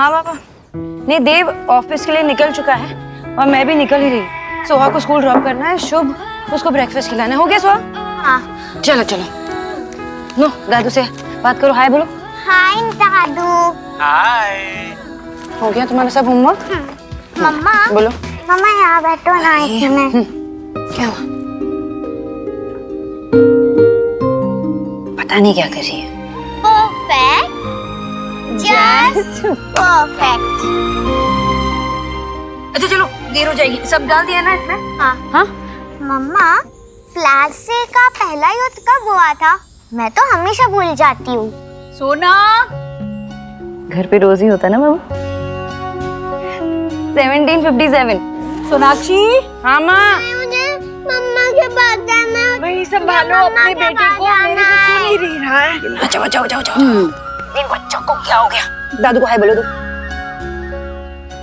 हाँ पापा। नहीं, देव ऑफिस के लिए निकल चुका है और मैं भी निकल ही रही। सोहा को स्कूल ड्रॉप करना है, शुभ उसको ब्रेकफास्ट खिलाना है। हो गया सोहा? हाँ। चलो चलो, नो दादू से बात करो, हाय बोलो। हाय दादू। हाय। हो गया तुम्हारा सब होमवर्क? मम्मा बोलो। मम्मा यहाँ बैठो ना इसमें। क्या हुआ? पता नहीं क्या कर रही है। Perfect, just perfect. अच्छा चलो, देर हो जाएगी। सब डाल दिया ना इसमें? हाँ। हाँ मम्मा, प्लास्टिक का पहला युद्ध कब हुआ था? मैं तो हमेशा भूल जाती हूँ। सोना, घर पे रोज ही होता ना बाबू। 1757। सोनाक्षी। हाँ माँ। मुझे मम्मा के पास जाना है। वही संभालो अपने बेटे को, मेरे से सुन ही नहीं रहा है। अच्छा जाओ जाओ जाओ। इन बच्चों को क्या हो गया? दादू को हाय बोलो।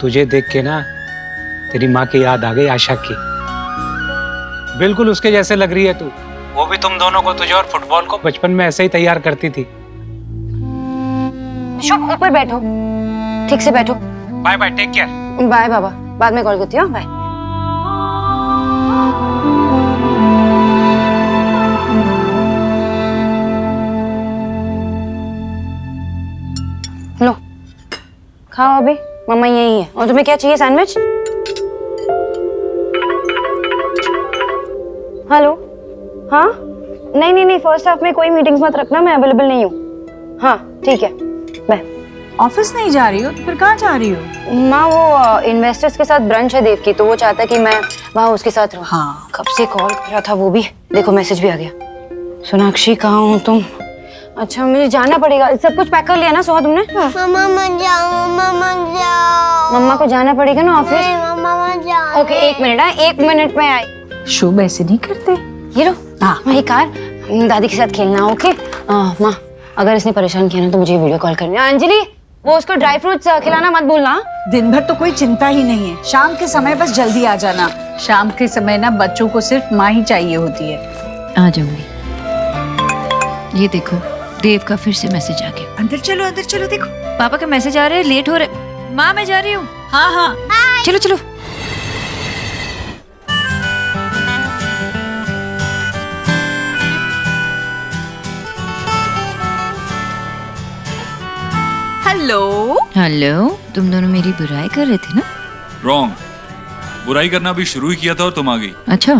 तुझे देख के ना तेरी माँ की याद आ गई, आशा की। बिल्कुल उसके जैसे लग रही है तू। वो भी तुम दोनों को, तुझे और फुटबॉल को बचपन में ऐसे ही तैयार करती थी। शुभ ऊपर बैठो, ठीक से बैठो। Bye bye, take care. Bye बाबा, बाद में कॉल करती हूँ। बाय। लो खाओ, अभी मम्मा यही है। और तुम्हें क्या चाहिए? सैंडविच? हेलो, हाँ नहीं नहीं नहीं, फर्स्ट हाफ में कोई मीटिंग्स मत रखना, मैं अवेलेबल नहीं हूँ। हाँ ठीक है, बाय। ऑफिस नहीं जा रही हो तो फिर कहाँ जा रही हो? माँ वो इन्वेस्टर्स के साथ ब्रंच है देव की, तो वो चाहता है कि मैं वहाँ उसके साथ रहूँ। हाँ। कब से कॉल कर रहा था वो भी, देखो मैसेज भी आ गया। सोनाक्षी कहाँ हो तुम? अच्छा मुझे जाना पड़ेगा। सब कुछ पैक कर लिया ना सोहा तुमने? मम्मा मत जाओ, मम्मा मत जाओ। मम्मा को जाना पड़ेगा ना ऑफिस। नहीं, मम्मा मत जाओ। ओके एक मिनट, हाँ 1 मिनट में आई। शुभ ऐसे नहीं करते। ये लो हाँ। वही कार, दादी के साथ खेलना। ओके माँ, अगर इसने परेशान किया ना तो मुझे वीडियो कॉल करनी है। अंजलि वो उसको ड्राई फ्रूट्स खिलाना मत भूलना। दिन भर तो कोई चिंता ही नहीं है, शाम के समय बस जल्दी आ जाना। शाम के समय ना बच्चों को सिर्फ माँ ही चाहिए होती है। आ जाऊंगी। ये देखो देव का फिर से मैसेज आ गया। अंदर चलो देखो। पापा के मैसेज आ रहे हैं, लेट हो रहे। माँ मैं जा रही हूँ। हाँ हाँ। चलो चलो। हेलो। हेलो, तुम दोनों मेरी बुराई कर रहे थे ना? रॉन्ग। बुराई करना भी शुरू ही किया था और तुम आ गई। अच्छा।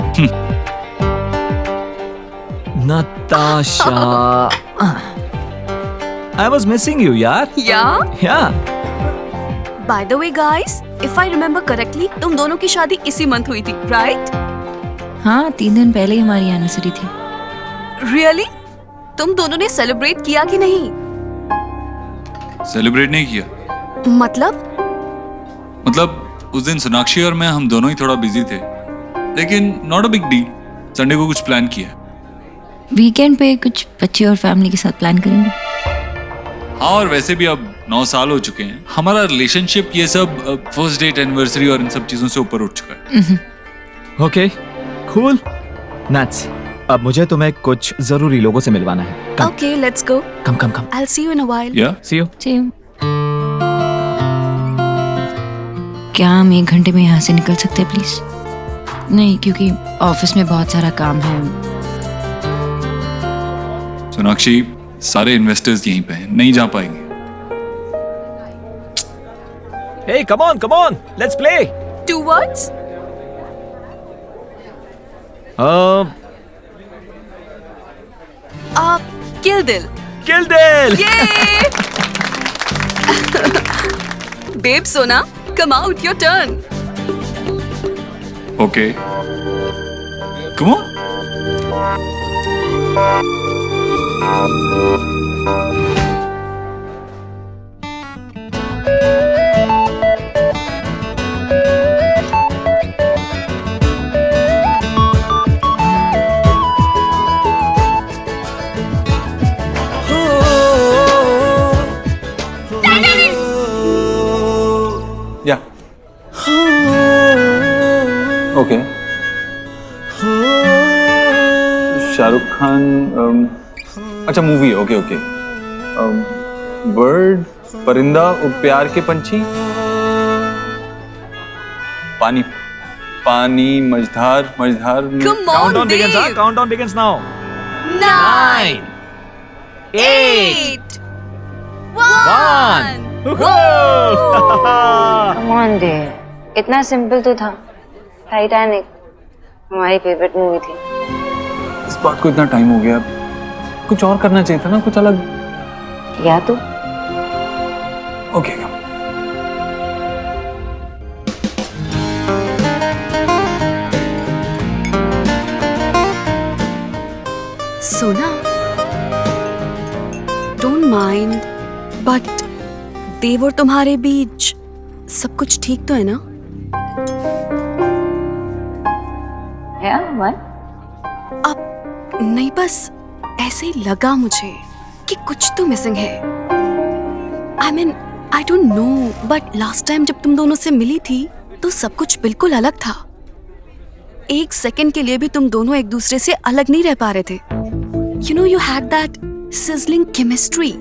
Natasha, I was missing you, यार। Yeah. By the way, guys, if I remember correctly, तुम दोनों की शादी इसी मंथ हुई थी, right? हाँ 3 दिन पहले ही हमारी एनिवर्सरी थी। Really? तुम दोनों ने सेलिब्रेट किया कि नहीं? सेलिब्रेट नहीं किया। मतलब उस दिन सोनाक्षी और मैं, हम दोनों ही थोड़ा बिजी थे, लेकिन not a big deal. Sunday को कुछ प्लान किया। वीकेंड पे कुछ बच्चे और फैमिली के साथ प्लान करेंगे। हाँ, और वैसे भी अब 9 साल हो चुके हैं हमारा रिलेशनशिप। ये सब फर्स्ट डेट, एनिवर्सरी और इन सब चीजों से ऊपर उठ चुका है। Okay, cool. Nuts. अब मुझे तुम्हें कुछ जरूरी लोगों से मिलवाना है। Come. Okay, let's go. Come. I'll see you in a while. Yeah? See you. Same. क्या हम 1 घंटे में यहाँ से निकल सकते हैं प्लीज? नहीं, क्योंकि ऑफिस में बहुत सारा काम है। सोनाक्षी, सारे इन्वेस्टर्स यहीं पे हैं, नहीं जा पाएंगे। Hey, come on. Let's play. 2 words? Kill Dil. Kill Dil. Yay! Babe, Sona, come out, your turn. Okay. Come on. Yeah. Okay. Shahrukh Khan, अच्छा मूवी। ओके। बर्ड परिंदा और प्यार के पंछी, पानी पानी मझधार मझधार। Come on, Countdown begins, Dev. huh? Countdown begins now. 9, 8, 1. Come on देव, इतना सिंपल तो था। टाइटैनिक हमारी फेवरेट मूवी थी। इस बात को इतना टाइम हो गया, कुछ और करना चाहिए था ना, कुछ अलग। या तो ओके सोना, डोंट माइंड, बट देव और तुम्हारे बीच सब कुछ ठीक तो है ना? अब नहीं, बस ऐसे ही लगा मुझे कि कुछ तो मिसिंग है। I mean I don't know, but last time जब तुम दोनों से मिली थी तो सब कुछ बिल्कुल अलग था। एक सेकंड के लिए भी तुम दोनों एक दूसरे से अलग नहीं रह पा रहे थे। You know, you had that sizzling chemistry.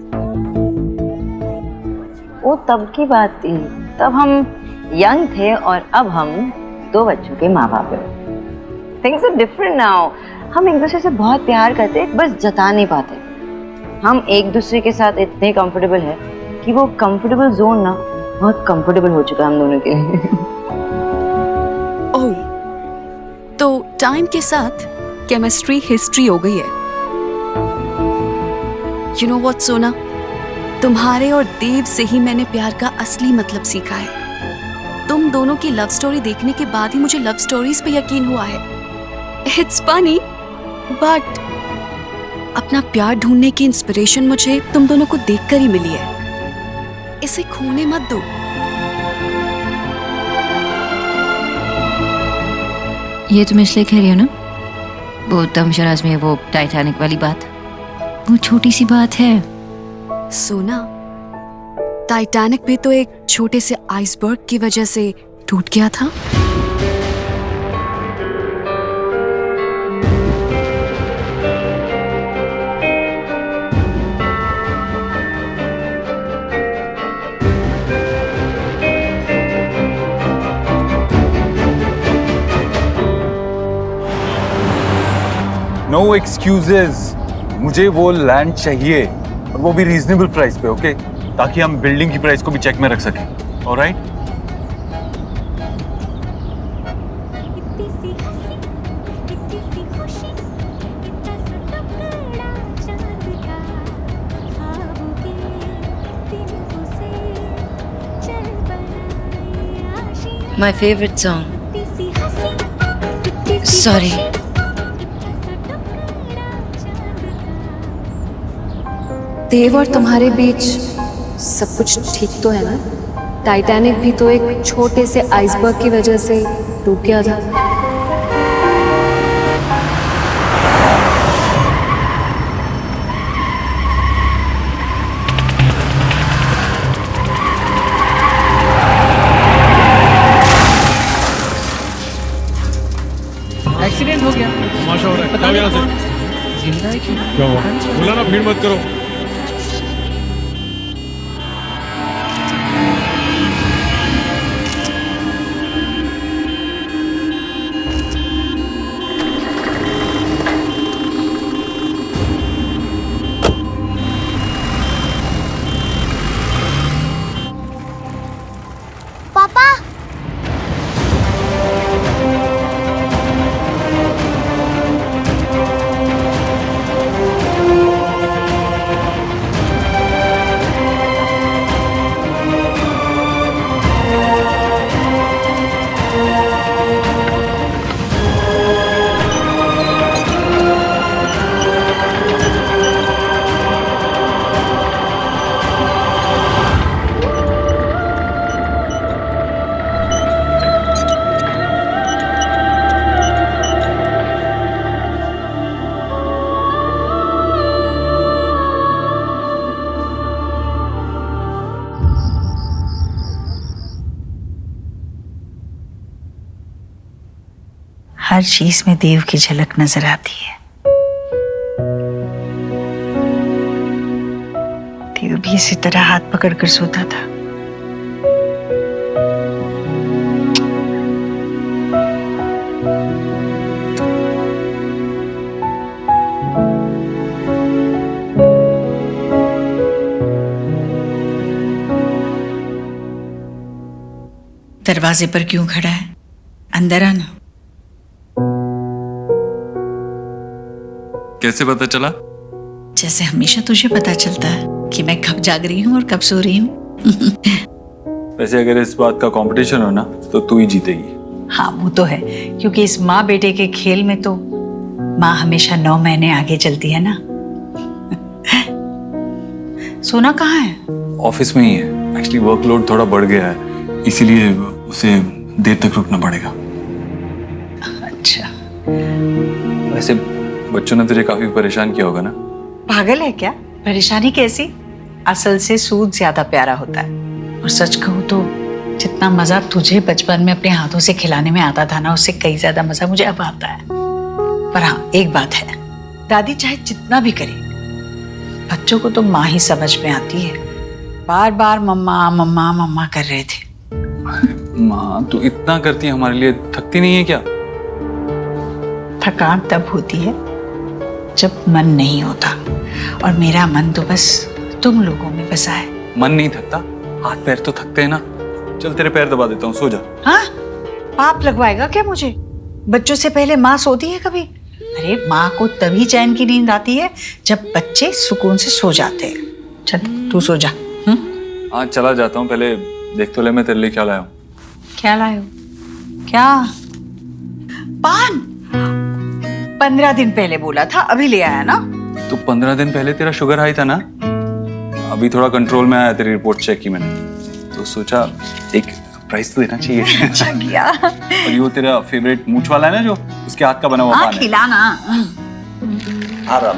वो तब की बात थी, तब हम यंग थे और अब हम 2 बच्चों के माँ बाप हैं। Things are different now. हम एक दूसरे से बहुत प्यार करते, बस जता नहीं पाते। हम एक दूसरे के साथ इतने कंफर्टेबल है कि वो कंफर्टेबल जोन ना बहुत कंफर्टेबल हो चुका है हम दोनों के लिए। ओह, तो टाइम के साथ केमिस्ट्री हिस्ट्री हो गई है। You know what, सोना, तुम्हारे और देव से ही मैंने प्यार का असली मतलब सीखा है। तुम दोनों की लव स्टोरी देखने के बाद ही मुझे लव स्टोरीज पे यकीन हुआ है। It's funny, but अपना प्यार ढूंढने की इंस्पिरेशन मुझे तुम दोनों को देखकर ही मिली है। इसे खोने मत दो। ये तुम इसलिए कह रही हो ना, वो तमशराज में वो टाइटैनिक वाली बात, वो छोटी सी बात है। सोना, टाइटैनिक भी तो एक छोटे से आइसबर्ग की वजह से टूट गया था। नो एक्सक्यूजेस, मुझे वो लैंड चाहिए और वो भी रीजनेबल प्राइस पे, ओके? ताकि हम बिल्डिंग की प्राइस को भी चेक में रख सकें। Alright? My favorite song. Sorry. देव और तुम्हारे बीच सब कुछ ठीक तो है ना? टाइटैनिक भी तो एक छोटे से आइसबर्ग की वजह से टूट गया था। एक्सीडेंट हो गया, तमाशा हो रहा है। जाओ यहाँ से। जिंदा है क्यों? क्या हुआ? बोला ना भीड़ मत करो। पापा, हर चीज में देव की झलक नजर आती है। देव यूं भी इसी तरह हाथ पकड़कर सोता था। दरवाजे पर क्यों खड़ा है? अंदर आना। कैसे पता चला? जैसे हमेशा तुझे पता चलता है कि मैं कब जाग रही हूँ और कब सो रही हूँ। वैसे अगर इस बात का कंपटीशन हो ना तो तू ही जीतेगी। हाँ वो तो है, क्योंकि इस माँ बेटे के खेल में तो माँ हमेशा 9 महीने आगे चलती है ना। सोना कहाँ है? ऑफिस में ही है। एक्चुअली वर्कलोड थोड़ा बढ़ गया है, इसीलिए उसे देर तक रुकना पड़ेगा। अच्छा। वैसे बच्चों ने तुझे काफी परेशान किया होगा ना? पागल है क्या? परेशानी कैसी? असल से सूद ज्यादा प्यारा होता है। और सच कहूँ तो जितना मजा तुझे बचपन में अपने हाथों से खिलाने में आता था ना, उससे कई ज्यादा मजा मुझे अब आता है। पर हाँ एक बात है, दादी चाहे जितना भी करे, बच्चों को तो माँ ही समझ में आती है। बार बार मम्मा मम्मा मम्मा कर रहे थे। माँ तू इतना करती है हमारे लिए, थकती नहीं है क्या? थकान तब होती है जब मन नहीं होता, और मेरा मन तो बस तुम लोगों में बसा है। मन नहीं थकता, हाथ पैर तो थकते हैं ना। चल तेरे पैर दबा देता हूँ, सो जा। हाँ? पाप लगवाएगा क्या मुझे? बच्चों से पहले माँ सोती है कभी? अरे माँ को तभी चैन की नींद आती है जब बच्चे सुकून से सो जाते हैं। चल तू सो जा। हाँ चला जाता हूँ, पहले देख तो ले मैं तेरे लिए क्या लाया हूँ। क्या लाए हो? क्या? पान? 15 दिन पहले बोला था, अभी ले आया ना? तो 15 दिन पहले तेरा शुगर हाई था ना, अभी थोड़ा कंट्रोल में आया। तेरी रिपोर्ट चेक की मैंने, तो सोचा एक प्राइस तो देना चाहिए। अच्छा किया। और ये वो तेरा फेवरेट मूंछ वाला है ना, जो उसके हाथ का बना हुआ हाँ पान है। खिलाना। आराम।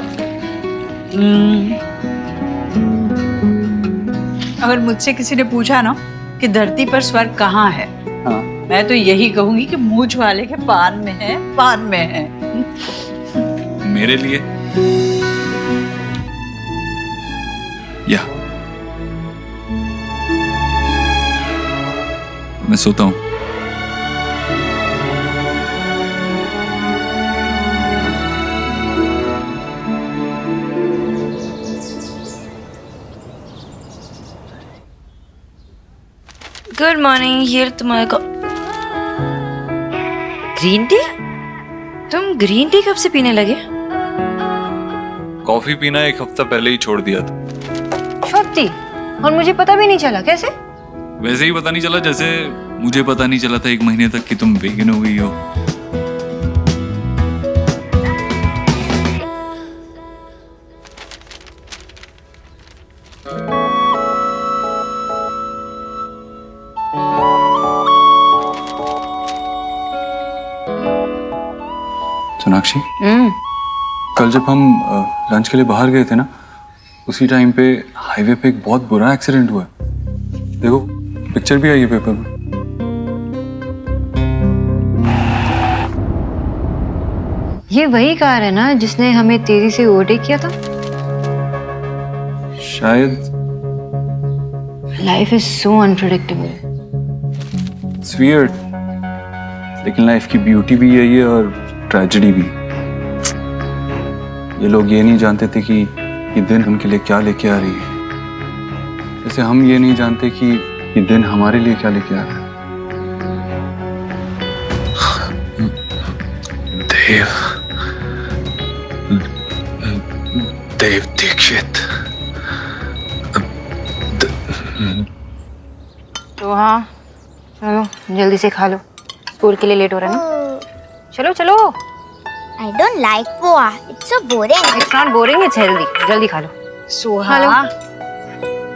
अगर मुझसे किसी ने पूछा ना कि धरती पर स्वर्ग कहाँ है, हाँ। मैं तो यही कहूंगी कि मूंछ वाले के पान में है, पान में है। मेरे लिए या मैं सोता हूँ। Good morning. ये तुम्हारे को ग्रीन टी? तुम ग्रीन टी कब से पीने लगे? कॉफी पीना 1 हफ्ता पहले ही छोड़ दिया था। छोटी? और मुझे पता भी नहीं चला। कैसे? वैसे ही पता नहीं चला जैसे मुझे पता नहीं चला था 1 महीने तक कि तुम वेगन हो गई हो। सोनाक्षी, कल जब हम लंच के लिए बाहर गए थे ना, उसी टाइम पे हाईवे पे एक बहुत बुरा एक्सीडेंट हुआ। देखो पिक्चर भी आई है पेपर में। ये वही कार है ना जिसने हमें तेजी से ओवरटेक किया था? शायद। Life is so unpredictable. It's weird, लेकिन लाइफ की ब्यूटी भी यही है और ट्रेजेडी भी। ये लोग ये नहीं जानते थे कि ये दिन उनके लिए क्या लेके आ रही है, जैसे हम ये नहीं जानते कि ये दिन हमारे लिए क्या लेके आ रहा है। देव दीक्षित। तो हाँ चलो जल्दी से खा लो, स्कूल के लिए लेट हो रहा है ना। चलो चलो। I don't like poha. It's so boring. It's not boring, it's healthy. जल्दी खा लो। सोहा हेलो।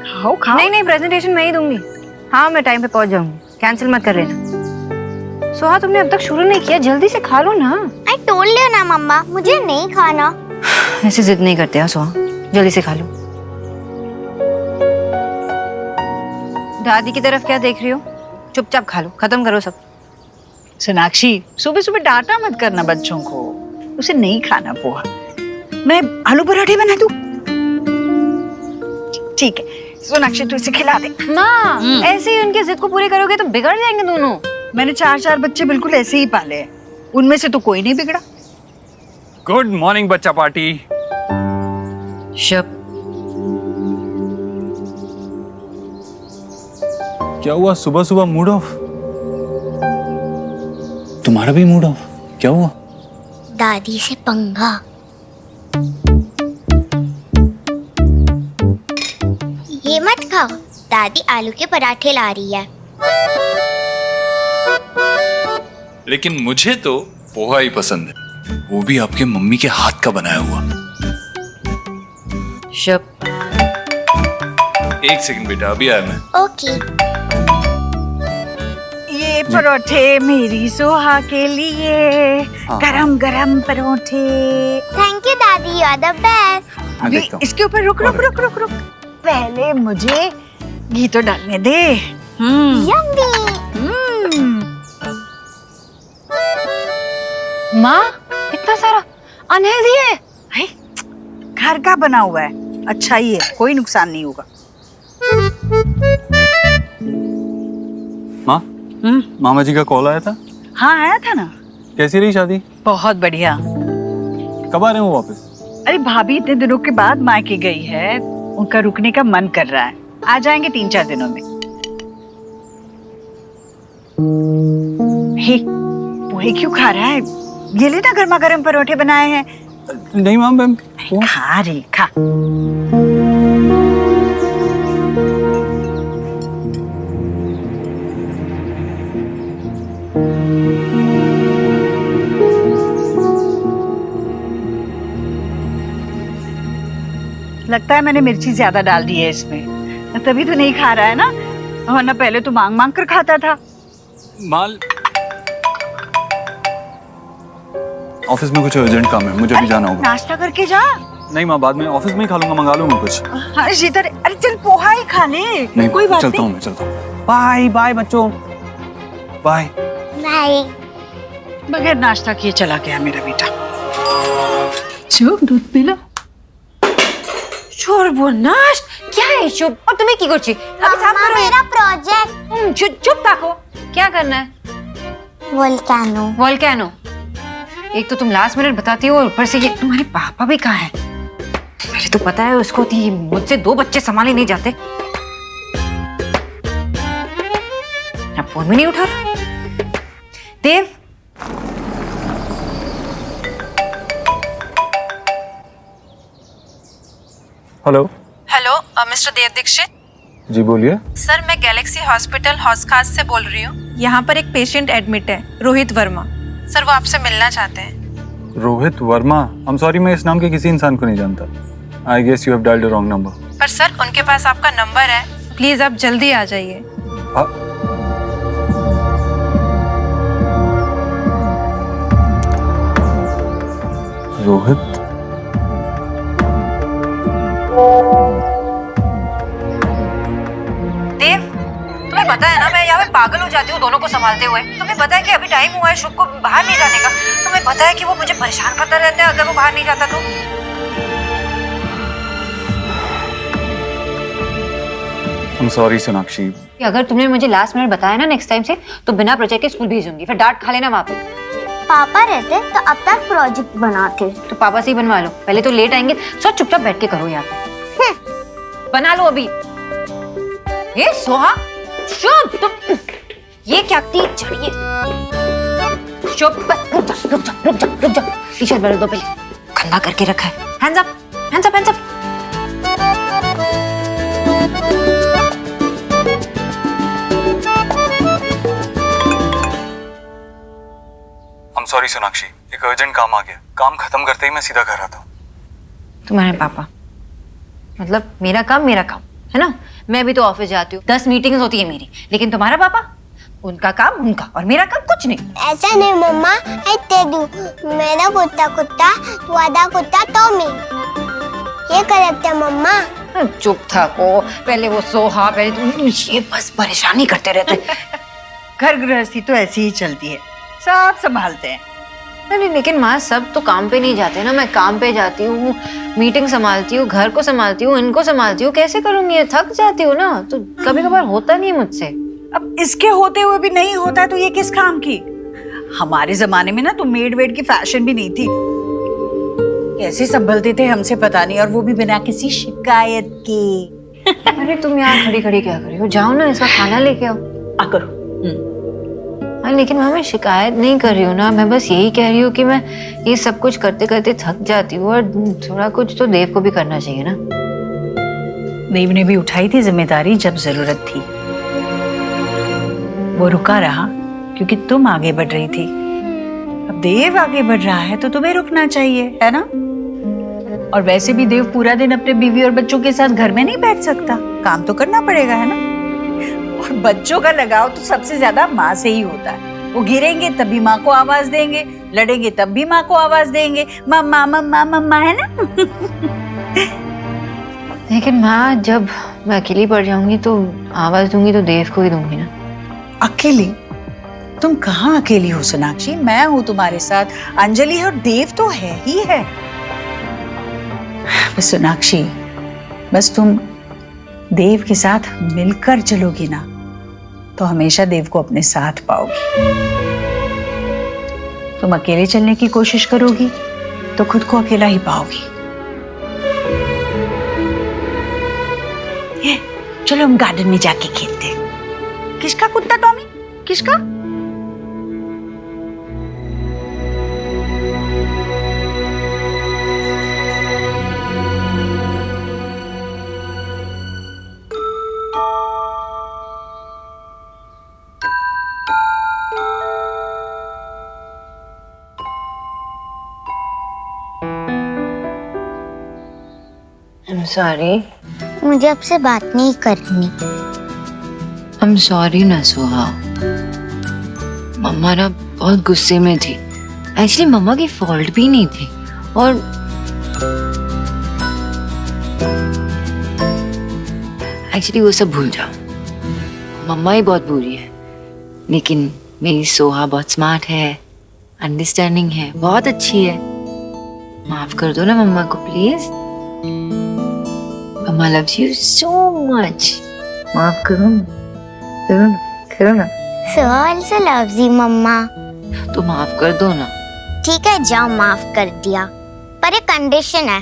खाओ खाओ। नहीं प्रेजेंटेशन मैं ही दूंगी। हाँ मैं टाइम पे पहुंच जाऊंगी, कैंसिल मत कर लेना। सोहा तुमने अब तक शुरू नहीं किया, जल्दी से खा लो ना। I told you ना मम्मा, मुझे नहीं खाना। ऐसे जिद नहीं करते हैं सोहा, जल्दी से खा लो। दादी की तरफ क्या देख रही हो? चुपचाप खा लो, खत्म करो सब। सोनाक्षी सुबह सुबह डांटा मत करना बच्चों को, उसे नहीं खाना पोहा। मैं आलू पराठे बना दूं? ठीक है सोनाक्षी तू इसे खिला दे। माँ ऐसे ही उनकी जिद को पूरी करोगे तो बिगड़ जाएंगे दोनों। मैंने 4 बच्चे बिल्कुल ऐसे ही पाले हैं, उनमें से तो कोई नहीं बिगड़ा। गुड मॉर्निंग बच्चा पार्टी। शब क्या हुआ, सुबह सुबह मूड ऑफ? तुम्हारा भी मूड ऑफ? क्या हुआ? दादी से पंगा। ये मत खाओ, दादी आलू के पराठे ला रही है। लेकिन मुझे तो पोहा ही पसंद है, वो भी आपके मम्मी के हाथ का बनाया हुआ। शब एक सेकंड बेटा, अभी आया मैं। ओके। ये परोठे मेरी सोहा के लिए, गरम गरम परोठे। थैंक यू दादी, यू आर द बेस्ट। अभी इसके ऊपर रुक रुक रुक रुक रुक, पहले मुझे घी तो डालने दे। यम्मी। माँ इतना सारा अनहेल्दी है। है? घर का बना हुआ है, अच्छा ही है, कोई नुकसान नहीं होगा। माँ, मामा जी का कॉल आया था? हाँ आया था ना। कैसी रही शादी? बहुत बढ़िया। कब आ रहे हो वापस? अरे भाभी इतने दिनों के बाद मायके गई है, उनका रुकने का मन कर रहा है, आ जाएंगे 3-4 दिनों में। हे, पोहे क्यों खा रहा है? ये ले ना, गर्मा गर्म परोठे बनाए हैं। नहीं माम, मैं खा रे खा। लगता है मैंने मिर्ची ज्यादा डाल दी है इसमें, तभी तो नहीं खा रहा है ना, वरना पहले तो मांग मांग कर खाता था। माल ऑफिस में कुछ अर्जेंट काम है, मुझे भी जाना होगा। नाश्ता करके जा। नहीं माँ, बाद में ऑफिस में ही खा लूंगा, मंगा लूंगा कुछ। हाँ शीतल, अरे चल पोहा ही खा ले। नहीं कोई बात चलता नहीं। हूँ, मैं चलता हूँ। बाय बाय बच्चों, बाय बाय। बगैर नाश्ता किए चला गया मेरा बेटा। चुप, दूध पी लो। সর্বনাশ क्या है शुभ? और तुम्हें की করছি? अभी साफ करो मेरा प्रोजेक्ट। चुप ताको। क्या करना है? वोल्केनो। वोल्केनो। एक तो तुम लास्ट मिनट बताती हो और ऊपर से ये तुम्हारे पापा भी कहाँ हैं? पहले तो पता है उसको थी मुझसे 2 बच्चे संभाले नहीं जाते। अब फोन भी नहीं उठा रहा। देव हेलो। हेलो मिस्टर देव दीक्षित। जी बोलिए। सर मैं गैलेक्सी हॉस्पिटल हॉस्कास से बोल रही हूँ। यहाँ पर एक पेशेंट एडमिट है, रोहित वर्मा। सर वो आपसे मिलना चाहते हैं। Rohit Verma? I am sorry, मैं इस नाम के किसी इंसान को नहीं जानता। I guess you have dialled the wrong number. पर सर उनके पास आपका नंबर है, प्लीज आप जल्दी आ जाइए। रोहित? देव तुम्हें पता है ना मैं यहाँ पे पागल हो जाती हूँ दोनों को संभालते हुए। तुम्हें पता है कि अभी टाइम हुआ है शुभ को बाहर नहीं जाने का। तुम्हें पता है कि वो मुझे परेशान करता रहता है अगर वो बाहर नहीं जाता तो। I'm sorry Sonakshi. अगर तुमने मुझे लास्ट मिनट बताया ना नेक्स्ट टाइम से तो बिना प्रोजेक्ट के स्कूल भेजूंगी, फिर डांट खा लेना वहाँ पे। पापा रहते तो अब तक प्रोजेक्ट बनाते। तो पापा से ही बनवा लो, पहले तो लेट आएंगे। सो चुपचाप बैठ के करो यहाँ पे। बना लो अभी। ये सोहा शुभ तुम ये क्या थी? चढ़िए शुभ, बस रुक जा रुक जा रुक जा रुक जा। टी शर्ट बदल दो पहले, गंदा करके रखा है। Hands up hands up hands up. I'm sorry Sonakshi, एक अर्जेंट काम आ गया। काम खत्म करते ही मैं सीधा घर आता हूँ। तुम्हारे पापा मतलब मेरा काम है ना। मैं भी तो ऑफिस जाती हूँ, 10 मीटिंग्स होती है मेरी, लेकिन तुम्हारा पापा उनका काम उनका और मेरा काम कुछ नहीं। ऐसा नहीं मम्मा, ऐसे दू मेरा कुत्ता कुत्ता तू आधा कुत्ता तो मैं ये करेक्ट है मम्मा। चुप था को, पहले वो सोहा, पहले तुम ये बस परेशानी करते रहते। घर गृहस्थी तो ऐसी ही चलती है, सब संभालते हैं। अरे लेकिन माँ सब तो काम पे नहीं जाते ना, मैं काम पे जाती हूँ, मीटिंग संभालती हूँ, घर को संभालती हूँ, इनको संभालती हूँ, कैसे करूंगी? ये थक जाती हूँ ना, तो कभी कभार होता नहीं है मुझसे। अब इसके होते हुए भी नहीं होता तो ये किस काम की? हमारे जमाने में ना तो मेड वेड की फैशन भी नहीं थी। कैसे संभलते थे हमसे पता नहीं, और वो भी बिना किसी शिकायत के। अरे तुम यहाँ खड़ी खड़ी क्या कर रही हो? जाओ ना, इसका खाना लेके आओ। आ करो। हाँ, लेकिन माँ मैं शिकायत नहीं कर रही हूँ ना, मैं बस यही कह रही हूँ कि मैं ये सब कुछ करते करते थक जाती हूँ, और थोड़ा कुछ तो देव को भी करना चाहिए ना। देव ने भी उठाई थी जिम्मेदारी जब जरूरत थी। वो रुका रहा क्योंकि तुम आगे बढ़ रही थी। अब देव आगे बढ़ रहा है तो तुम्हें रुकना चाहिए, है ना? और वैसे भी देव पूरा दिन अपने बीवी और बच्चों के साथ घर में नहीं बैठ सकता, काम तो करना पड़ेगा, है ना? और बच्चों का लगाव तो सबसे ज्यादा माँ से ही होता है। वो गिरेंगे तब भी माँ को आवाज देंगे, लड़ेंगे तब भी माँ को आवाज देंगे, मम्मा मम्मा मम्मा, है ना? लेकिन माँ जब मैं अकेली पड़ जाऊंगी तो आवाज दूंगी तो देव को ही दूंगी ना। अकेली? तुम कहाँ अकेली हो सोनाक्षी? मैं हूँ तुम्हारे साथ, अंजलि है और देव तो है ही है। बस सोनाक्षी, बस तुम देव के साथ मिलकर चलोगी ना तो हमेशा देव को अपने साथ पाओगी। तुम अकेले चलने की कोशिश करोगी तो खुद को अकेला ही पाओगी। चलो हम गार्डन में जाके खेलते हैं। किसका कुत्ता टॉमी? किसका? I'm sorry. मुझे आपसे बात नहीं करनी। I'm sorry ना सुहा। मम्मा ना बहुत गुस्से में थी। एक्चुअली मम्मा की फॉल्ट भी नहीं थी, और एक्चुअली वो सब भूल जाओ। मम्मा ही बहुत बुरी है, लेकिन मेरी सोहा बहुत स्मार्ट है, अंडरस्टैंडिंग है, बहुत अच्छी है। माफ कर दो ना मम्मा को please. Mumma loves you so much. माफ करो ना, करो ना, करो ना। सोहा also loves you, मम्मा। तो माफ कर दो ना। ठीक है, जाओ, माफ कर दिया, पर एक कंडीशन है।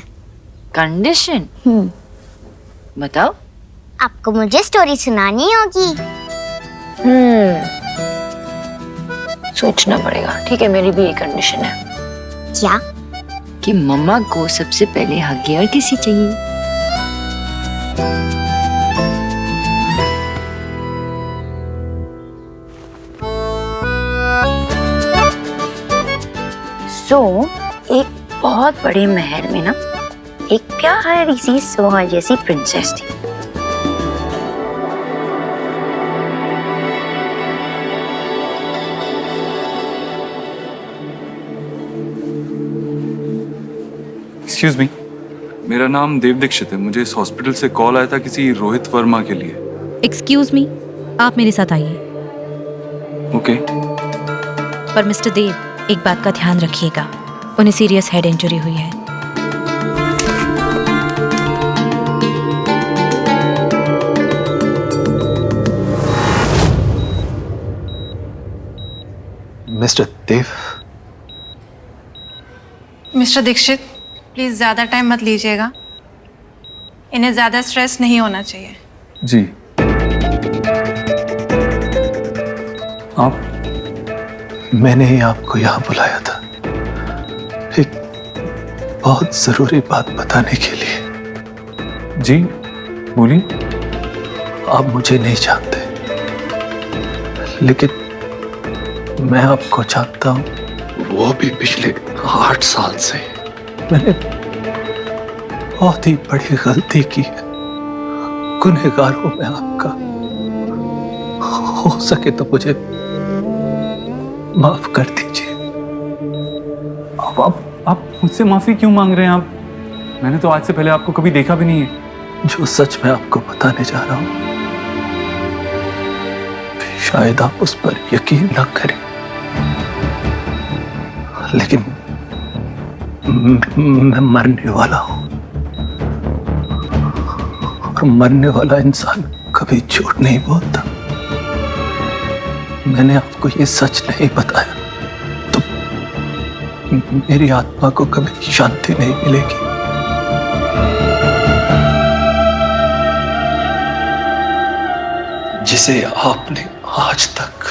कंडीशन? बताओ। आपको मुझे स्टोरी सुनानी होगी। सोचना पड़ेगा। ठीक है, मेरी भी एक कंडीशन है। क्या? कि मम्मा को सबसे पहले हग और किसी चाहिए। एक बहुत बड़े महल में ना एक प्यारी सी सोहा जैसी प्रिंसेस थी। एक्सक्यूज मी, मेरा नाम देव दीक्षित है। मुझे इस हॉस्पिटल से कॉल आया था किसी रोहित वर्मा के लिए। एक्सक्यूज मी, आप मेरे साथ आइए। ओके। पर मिस्टर देव, एक बात का ध्यान रखिएगा, उन्हें सीरियस हेड इंजरी हुई है। Mister Dev. Mister Dikshit, please ज्यादा टाइम मत लीजिएगा, इन्हें ज्यादा स्ट्रेस नहीं होना चाहिए। जी। आप? मैंने ही आपको यहाँ बुलाया था एक बहुत जरूरी बात बताने के लिए। जी बोलिए। आप मुझे नहीं जानते, लेकिन मैं आपको जानता हूँ, वो भी पिछले 8 साल से। मैंने बहुत ही बड़ी गलती की है, गुनहगार हूं मैं आपका। हो सके तो मुझे माफ कर दीजिए। आप मुझसे माफी क्यों मांग रहे हैं? आप, मैंने तो आज से पहले आपको कभी देखा भी नहीं है। जो सच मैं आपको बताने जा रहा हूं, शायद आप उस पर यकीन न करें, लेकिन मैं मरने वाला हूं, और मरने वाला इंसान कभी झूठ नहीं बोलता। मैंने आपको ये सच नहीं बताया तो मेरी आत्मा को कभी शांति नहीं मिलेगी। जिसे आपने आज तक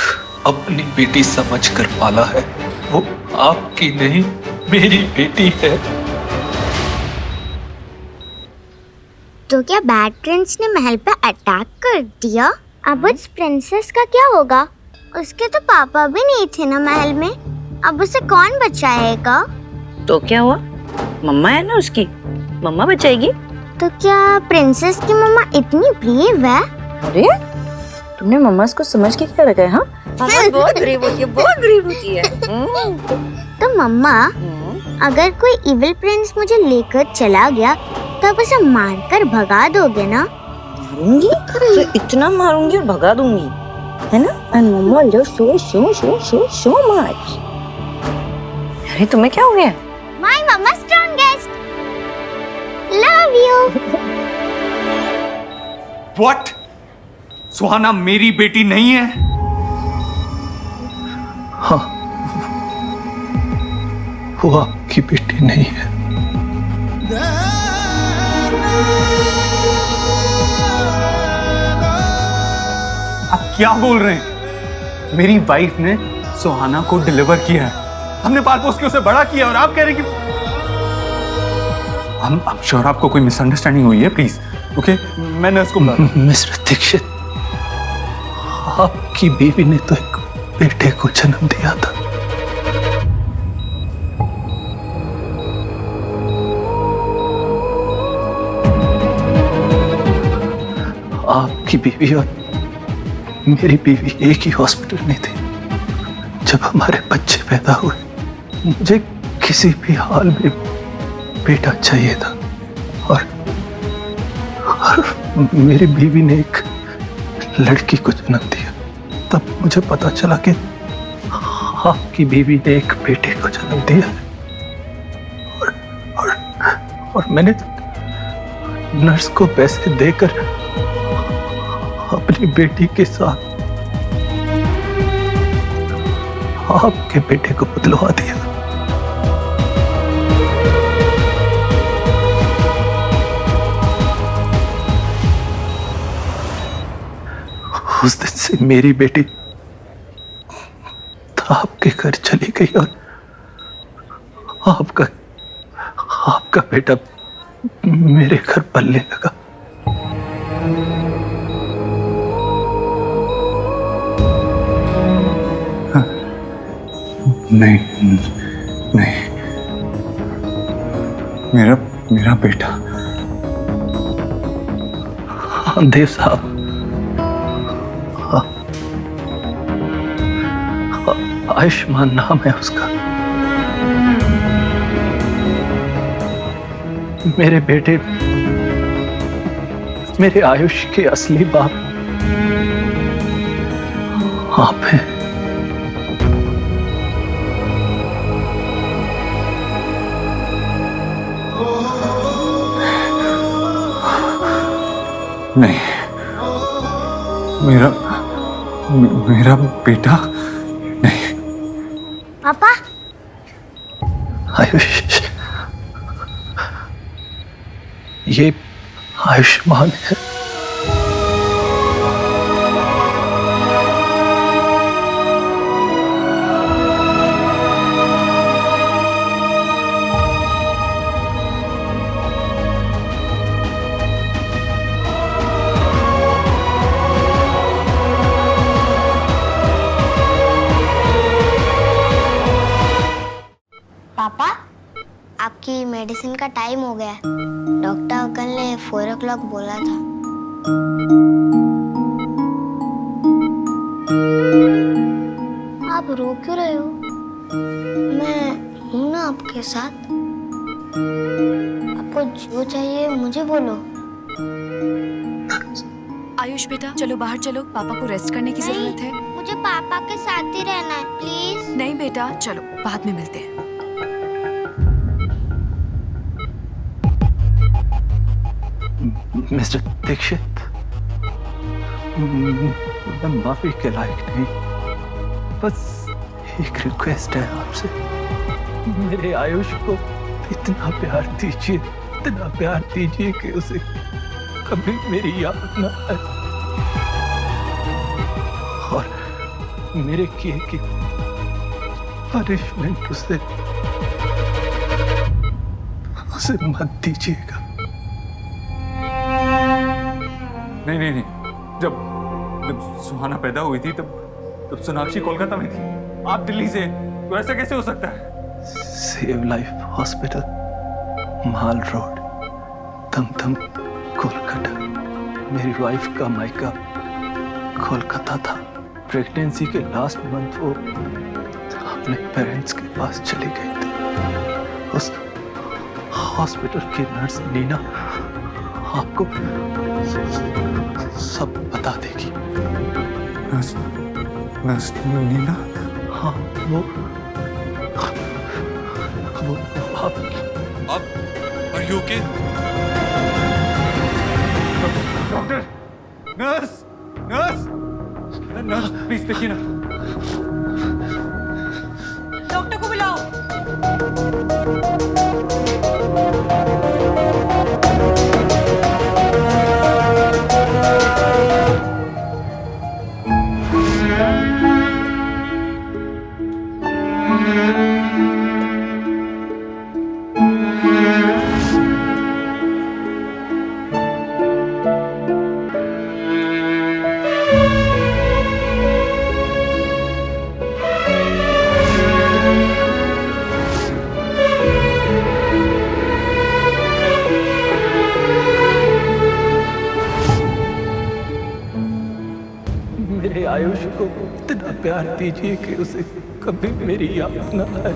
अपनी बेटी समझकर पाला है, वो आपकी नहीं मेरी बेटी है। तो क्या बैड प्रिंस ने महल पे अटैक कर दिया? अब उस प्रिंसेस का क्या होगा? उसके तो पापा भी नहीं थे ना महल में, अब उसे कौन बचाएगा? तो क्या हुआ, मम्मा है ना उसकी, मम्मा बचाएगी। तो क्या प्रिंसेस की मम्मा इतनी ब्रेव है? अरे तुमने मम्मा को समझ के क्या रखा है? हाँ, मम्मा बहुत ब्रेव होती है, बहुत ब्रेव होती है। तो मम्मा, अगर कोई इविल प्रिंस मुझे लेकर चला गया तो आप उसे मारकर भगा दोगे ना? मारूंगी तो इतना मारूंगी और भगा दूंगी, है ना? And mama will just so much. अरे तुम्हें क्या हो गया? My mama strongest, love you. What? Suhana मेरी बेटी नहीं है? हाँ, वो आपकी बेटी नहीं है। आप क्या बोल रहे हैं? मेरी वाइफ ने सुहाना को डिलीवर किया है, हमने पाल पोस के उसे बड़ा किया, और आप कह रहे हैं कि I'm sure आपको कोई मिसअंडरस्टैंडिंग हुई है। प्लीज ओके, मैं नर्स को मिस्टर दीक्षित, आपकी बीवी ने तो एक बेटे को जन्म दिया था। आपकी बीवी और मेरी बीवी एक ही हॉस्पिटल में थी जब हमारे बच्चे पैदा हुए। मुझे किसी भी हाल में बेटा चाहिए था, और मेरी बीवी ने एक लड़की को जन्म दिया। तब मुझे पता चला कि आपकी बीवी ने एक बेटे को जन्म दिया है, और मैंने नर्स को पैसे देकर अपनी बेटी के साथ आपके बेटे को बदलवा दिया। उस दिन से मेरी बेटी आपके घर चली गई, और आपका बेटा मेरे घर पलने लगा। नहीं नहीं, मेरा बेटा। हाँ देव साहब, आयुष्मान नाम है उसका। मेरे बेटे मेरे आयुष के असली बाप आप हैं। नहीं, मेरा बेटा नहीं। पापा, आयुष, ये आयुष्मान है। पापा, आपकी मेडिसिन का टाइम हो गया है। डॉक्टर अंकल ने 4 o'clock बोला था। आप रो क्यों रहे हो? मैं हूं ना आपके साथ। आपको जो चाहिए मुझे बोलो। आयुष बेटा, चलो बाहर चलो, पापा को रेस्ट करने की जरूरत है। मुझे पापा के साथ ही रहना है, प्लीज। नहीं बेटा, चलो बाद में मिलते हैं। मिस्टर दीक्षित, मैं माफी के लायक नहीं, बस एक रिक्वेस्ट है आपसे, मेरे आयुष को इतना प्यार दीजिए कि उसे कभी मेरी याद न आए और मेरे किए की पनिशमेंट उसे मत दीजिएगा। नहीं, जब सुहाना पैदा हुई थी तब सोनाक्षी कोलकाता में थी, आप दिल्ली से, तो ऐसा कैसे हो सकता है? सेव लाइफ हॉस्पिटल, माल रोड, दमदम, कोलकाता। मेरी वाइफ का मायका कोलकाता था। प्रेगनेंसी के लास्ट मंथ वो अपने पेरेंट्स के पास चली गई थी। उस हॉस्पिटल की नर्स नीना आपको सब बता देगी। नर्स नीना? हाँ, वो आप Are you okay? Doctor, nurse, please देखिए ना। डॉक्टर को बुलाओ। मेरे आयुष को इतना प्यार दीजिए कि उसे कभी मेरी याद न आए।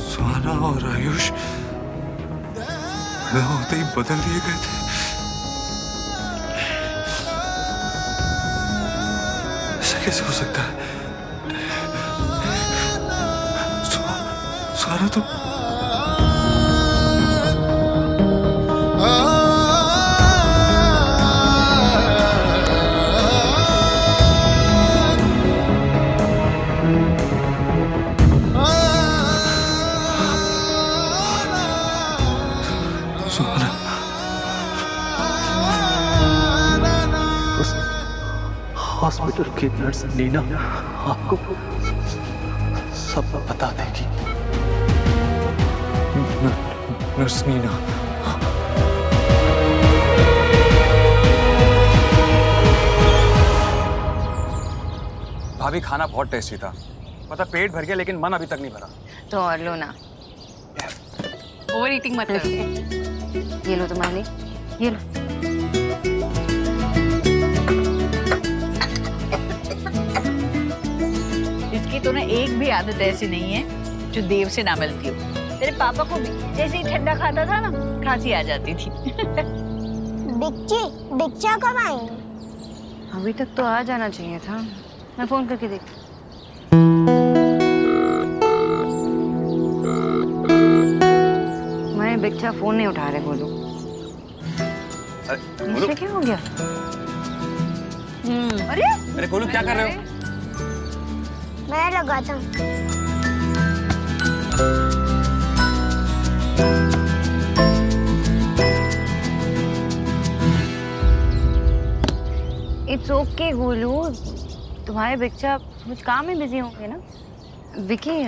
सुहाना और आयुष पैदा होते ही बदल दिए गए थे। ऐसा कैसे हो सकता है? सुहाना तो हॉस्पिटल की नर्स नीना आपको सब बता देगी। नर्स नीना? भाभी, खाना बहुत टेस्टी था। पता पेट भर गया लेकिन मन अभी तक नहीं भरा। तो और लो ना। ओवर ईटिंग मत करो। ये लो तुम्हारे लिए, ये लो। इसकी तो ना एक भी आदत ऐसी नहीं है जो देव से ना मिलती हो। तेरे पापा को भी जैसे ही ठंडा खाता था ना, खांसी आ जाती थी। दीक्षा कब आएंगे? अभी तक तो आ जाना चाहिए था। मैं फोन करके देखती। मैं बिच्छा फोन नहीं उठा रहे। बोलो मुझे क्या हो गया? अरे गोलू, क्या कर रहे हो? मैं लगाता हूँ। इट्स ओके गोलू, तुम्हारे बच्चा कुछ काम में बिजी होंगे ना। विकी,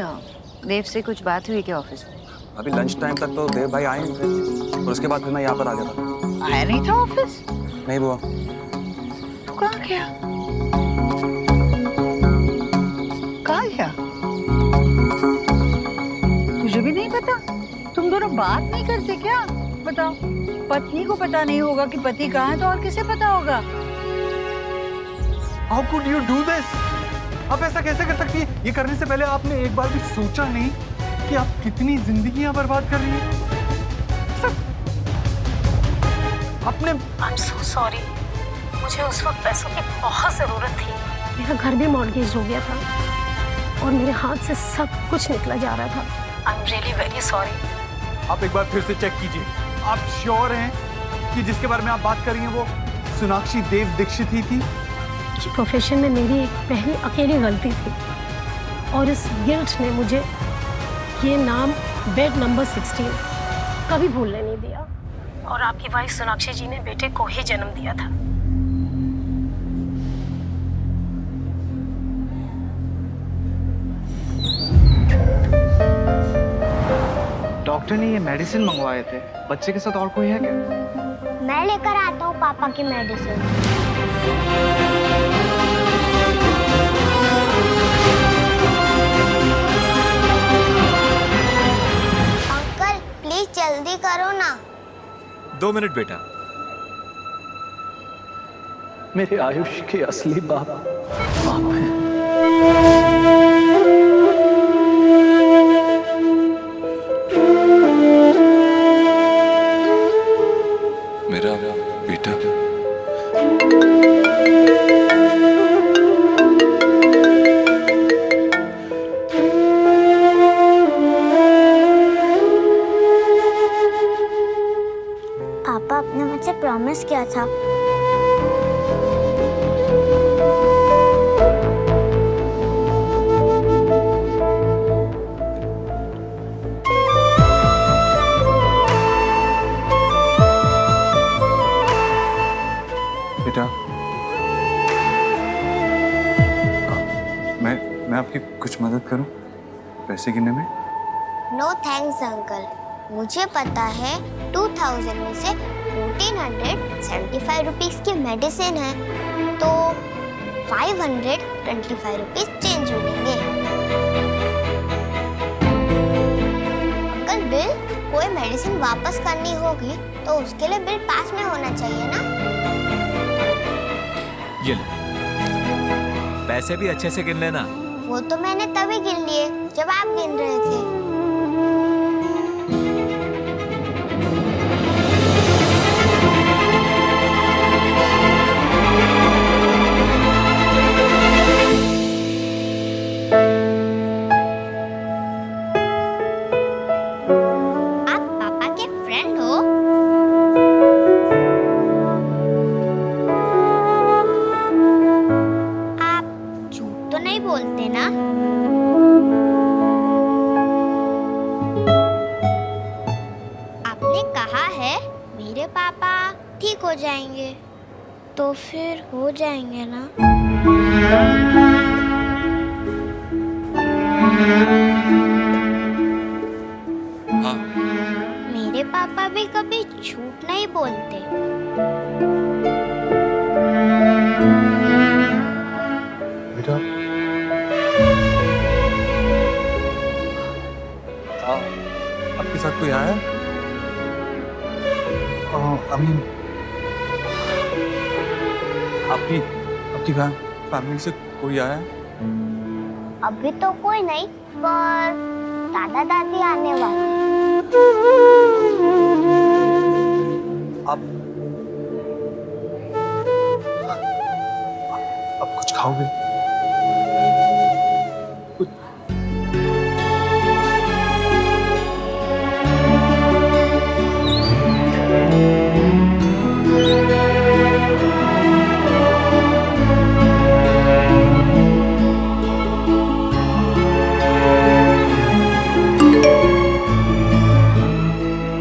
देव से कुछ बात हुई क्या ऑफिस में? अभी लंच टाइम तक तो देव भाई आए नहीं थे और उसके बाद फिर मैं यहाँ पर आ गया था। आया नहीं था ऑफिस? नहीं बुआ। तो कहाँ गया? कहाँ गया? मुझे भी नहीं पता। तुम दोनों बात नहीं करते क्या? बताओ, पत्नी को पता नहीं होगा कि पति कहाँ है तो और किसे पता होगा? How could you do this? आप ऐसा कैसे कर सकती है? ये करने से पहले आपने एक बार भी सोचा नहीं कि आप कितनी जिंदगियां बर्बाद कर रही हैं? आपने I'm so sorry. मुझे उस वक्त पैसों की बहुत जरूरत थी। मेरा घर भी मॉर्गेज हो गया था और मेरे हाथ से सब कुछ निकला जा रहा था। I am really very sorry. आप एक बार फिर से चेक कीजिए। आप श्योर हैं कि जिसके बारे में आप बात कर रही हैं वो सोनाक्षी देव दीक्षित ही थी? जी, प्रोफेशन में मेरी एक पहली अकेली गलती थी और इस गिल्ट ने मुझे ये नाम बेड नंबर 16 कभी भूलने नहीं दिया। और आपकी वाइफ सोनाक्षी जी ने बेटे को ही जन्म दिया था। डॉक्टर ने ये मेडिसिन मंगवाए थे। बच्चे के साथ और कोई है क्या? मैं लेकर आता हूँ पापा की मेडिसिन। अंकल प्लीज जल्दी करो ना। 2 मिनट बेटा। मेरे आयुष के असली बाप आप हैं। मेरा बेटा। पापा आपने मुझसे प्रॉमिस किया था। बेटा मैं आपकी कुछ मदद करूं पैसे गिनने में? नो थैंक्स अंकल, मुझे पता है 2000 में से 1475 रुपीस की मेडिसिन है तो 525 रुपीस चेंज मिलेंगे। अंकल बिल कोई मेडिसिन वापस करनी होगी तो उसके लिए बिल पास में होना चाहिए ना। ये ले। पैसे भी अच्छे से गिन लेना। वो तो मैंने तभी गिन लिए जब आप गिन रहे थे। आप पापा के फ्रेंड हो? आप झूठ तो नहीं बोलते ना? आपने कहा है मेरे पापा ठीक हो जाएंगे तो फिर हो जाएंगे ना? हाँ। मेरे पापा भी कभी झूठ नहीं बोलते। बेटा आपके साथ कोई आया? अमीन आपकी फैमिली से कोई आया? अभी तो कोई नहीं पर दादा दादी आने वाले। आप कुछ खाओगे?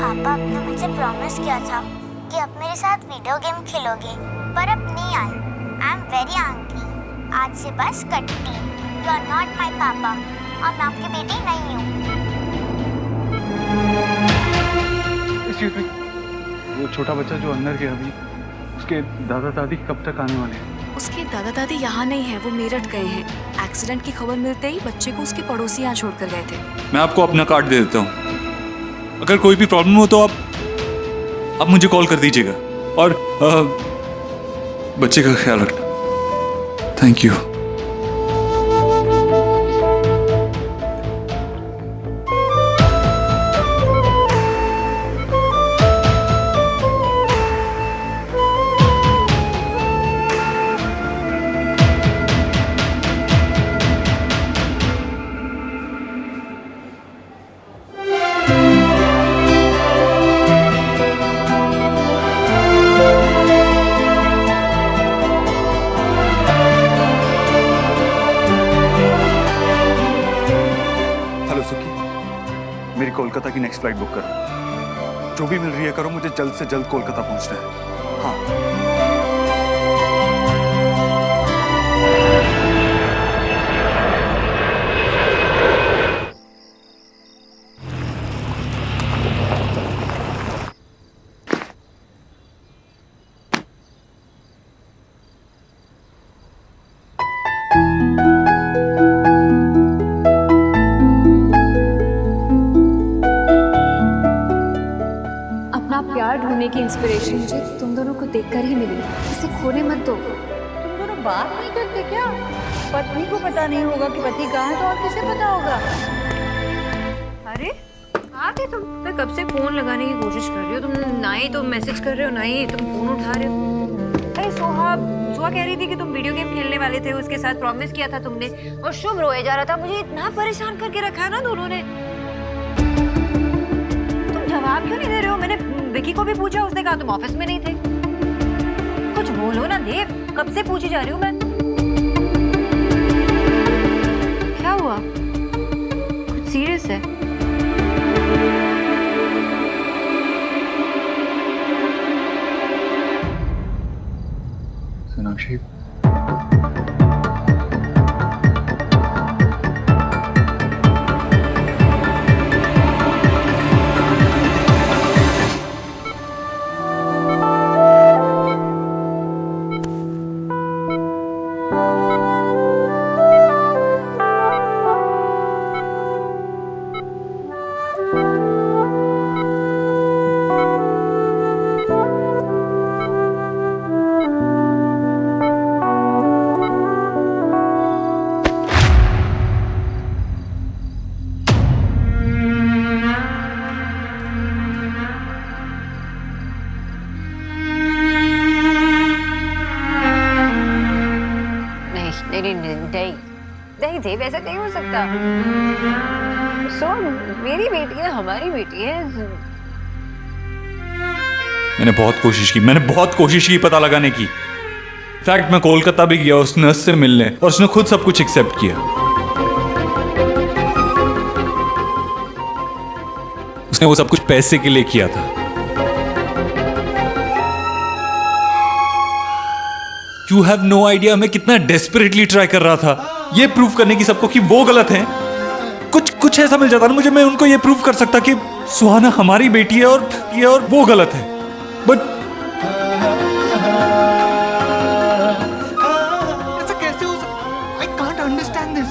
पापा आपने मुझसे प्रॉमिस किया था कि आप मेरे साथ वीडियो गेम खेलोगे पर अब नहीं आए। I am very angry. आज से बस कट्टी। यू आर नॉट माई पापा और मैं आपकी बेटी नहीं हूँ। एक्सक्यूज मी, वो छोटा बच्चा जो अंदर गया अभी उसके दादा दादी कब तक आने वाले हैं? उसके दादा दादी यहाँ नहीं है, वो मेरठ गए हैं। एक्सीडेंट की खबर मिलते ही बच्चे को उसके पड़ोसी यहाँ छोड़कर गए थे। मैं आपको अपना कार्ड दे देता हूँ। अगर कोई भी प्रॉब्लम हो तो आप मुझे कॉल कर दीजिएगा और बच्चे का ख्याल रखना। Thank you. हो सुखी, मेरी कोलकाता की नेक्स्ट फ्लाइट बुक करो। जो भी मिल रही है करो, मुझे जल्द से जल्द कोलकाता पहुंचना है। हाँ। अपना प्यार ढूंढने की इंस्पिरेशन मुझे तुम दोनों को देखकर ही मिली। इसे खोने मत दो। तुम दोनों बात नहीं करते क्या? पत्नी को पता नहीं होगा कि पति कहाँ है तो और किसे पता होगा? अरे आ गए तुम। मैं कब से फोन लगाने की कोशिश कर रही हो, तुम ना ही तो मैसेज कर रहे हो ना ही तुम फोन उठा रहे हो। अरे सोहा कह रही थी कि तुम वीडियो गेम खेलने वाले थे, उसके साथ प्रॉमिस किया था तुमने, और शुभ रोए जा रहा था। मुझे इतना परेशान करके रखा है ना दोनों ने। तुम जवाब क्यों नहीं दे रहे हो? मैंने विकी को भी पूछा, उसने कहा तुम ऑफिस में नहीं थे। कुछ बोलो ना देव, कब से पूछी जा रही हूँ मैं। क्या हुआ? कुछ सीरियस है? सोनाक्षी, नहीं देव, ऐसा नहीं हो सकता। सो मेरी बेटी है, हमारी बेटी है। मैंने बहुत कोशिश की पता लगाने की। इनफैक्ट मैं कोलकाता भी गया उस नर्स से मिलने, और उसने खुद सब कुछ एक्सेप्ट किया। उसने वो सब कुछ पैसे के लिए किया था। You have no idea मैं कितना डेस्परेटली ट्राई कर रहा था ये प्रूव करने की सबको कि वो गलत है। कुछ ऐसा मिल जाता ना मुझे, मैं उनको ये प्रूव कर सकता कि सुहाना हमारी बेटी है और वो गलत है। बट ऐसा कैसे हो सकता? I can't understand this.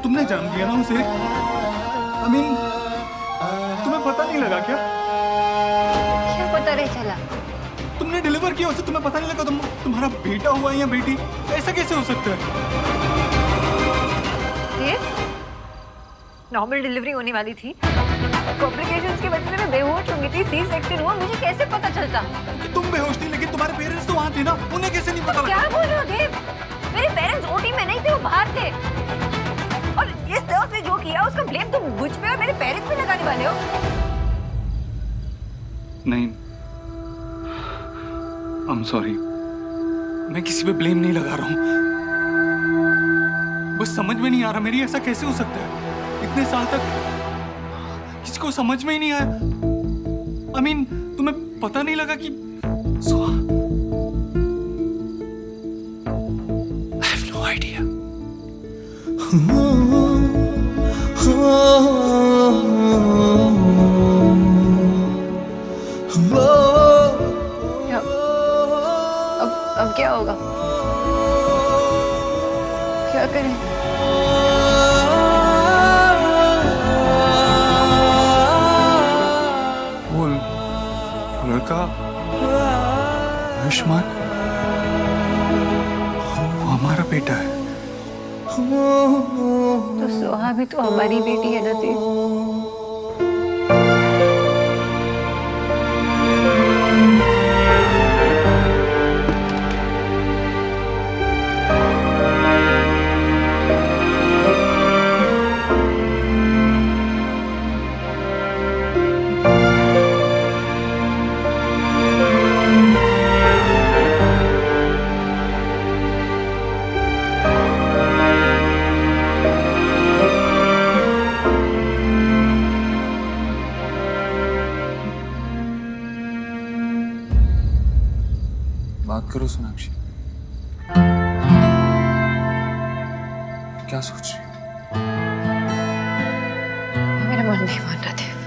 तुमने जन्म दिया ना उसे। I mean, तुम्हें पता नहीं लगा क्या? क्या पता नहीं चला? तुमने डिलीवर किया उसे, तुम्हें पता नहीं लगा तुम्हारा बेटा हुआ है या बेटी? ऐसा कैसे हो सकता है? नॉर्मल डिलीवरी होने वाली थी, कॉम्प्लिकेशंस की वजह से मैं बेहोश हो गई थी, सी सेक्शन हुआ, मुझे कैसे पता चलता? कि तुम बेहोश थी, लेकिन तुम्हारे पेरेंट्स तो वहाँ थे ना, उन्हें कैसे नहीं पता लगा? क्या बोल रहे हो देव? मेरे पेरेंट्स ओटी में नहीं थे, वो बाहर थे। और इस तरह से जो किया उसका ब्लेम तुम मुझ पे और मेरे पेरेंट्स पे लगाने वाले हो? नहीं, I'm sorry, मैं किसी पे ब्लेम नहीं लगा रहा हूँ। बस समझ में नहीं आ रहा मेरी, ऐसा कैसे हो सकता है? इतने साल तक किसी को समझ में ही नहीं आया। I mean, तुम्हें पता नहीं लगा कि I have no idea. अब क्या होगा? क्या करें? वो लड़का आयुष्मान, वो हमारा बेटा है। तो सोहा भी तो हमारी बेटी है ना देव। करो सोनाक्षी। क्या सोच रही हो? मेरा मन नहीं मान रहा देव,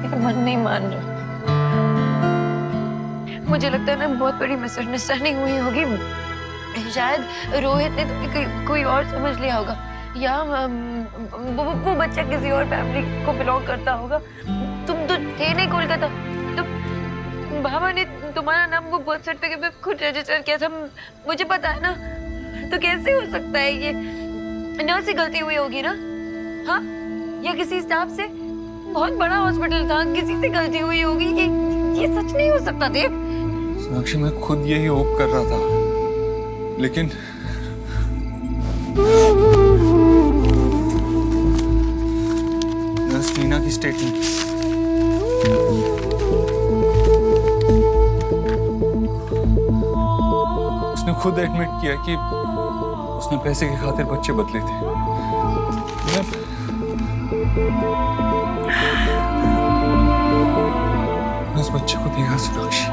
मेरा मन नहीं मान रहा। मुझे लगता है ना बहुत बड़ी मिसअंडरस्टैंडिंग हुई होगी। शायद रोहित ने तो कोई और समझ लिया होगा, या वो बच्चा किसी और फैमिली को बिलोंग करता होगा। तुम तो थे नहीं कोलकाता, तो बाबा ने तुम्हारा नाम वो बर्थ सर्टिफिकेट पे खुद रजिस्टर किया था, मुझे पता है ना। तो कैसे हो सकता है ये? नर्स से गलती हुई होगी ना, हाँ? या किसी स्टाफ से? बहुत बड़ा हॉस्पिटल था, किसी से गलती हुई होगी। ये सच नहीं हो सकता देव। सोनाक्षी मैं खुद यही होप कर रहा था, लेकिन नर्स नीना की स्टेटमेंट, उसने खुद एडमिट किया कि उसने पैसे की खातिर बच्चे बदले थे। मैं उस बच्चे को देखा सोनाक्षी,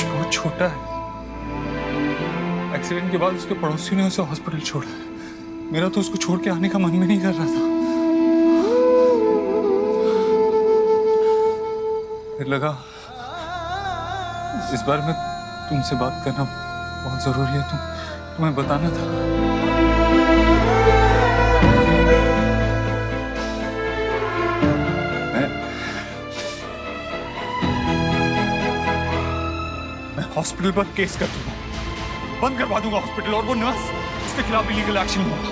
बहुत छोटा है। एक्सीडेंट के बाद उसके पड़ोसी ने उसे हॉस्पिटल छोड़ा। मेरा तो उसको छोड़ के आने का मन भी नहीं कर रहा था। फिर लगा इस बार में तुमसे बात करना बहुत जरूरी है, तुम्हें बताना था। मैं हॉस्पिटल पर केस कर दूंगा, बंद करवा दूंगा हॉस्पिटल, और वो नर्स, उसके खिलाफ लीगल एक्शन होगा।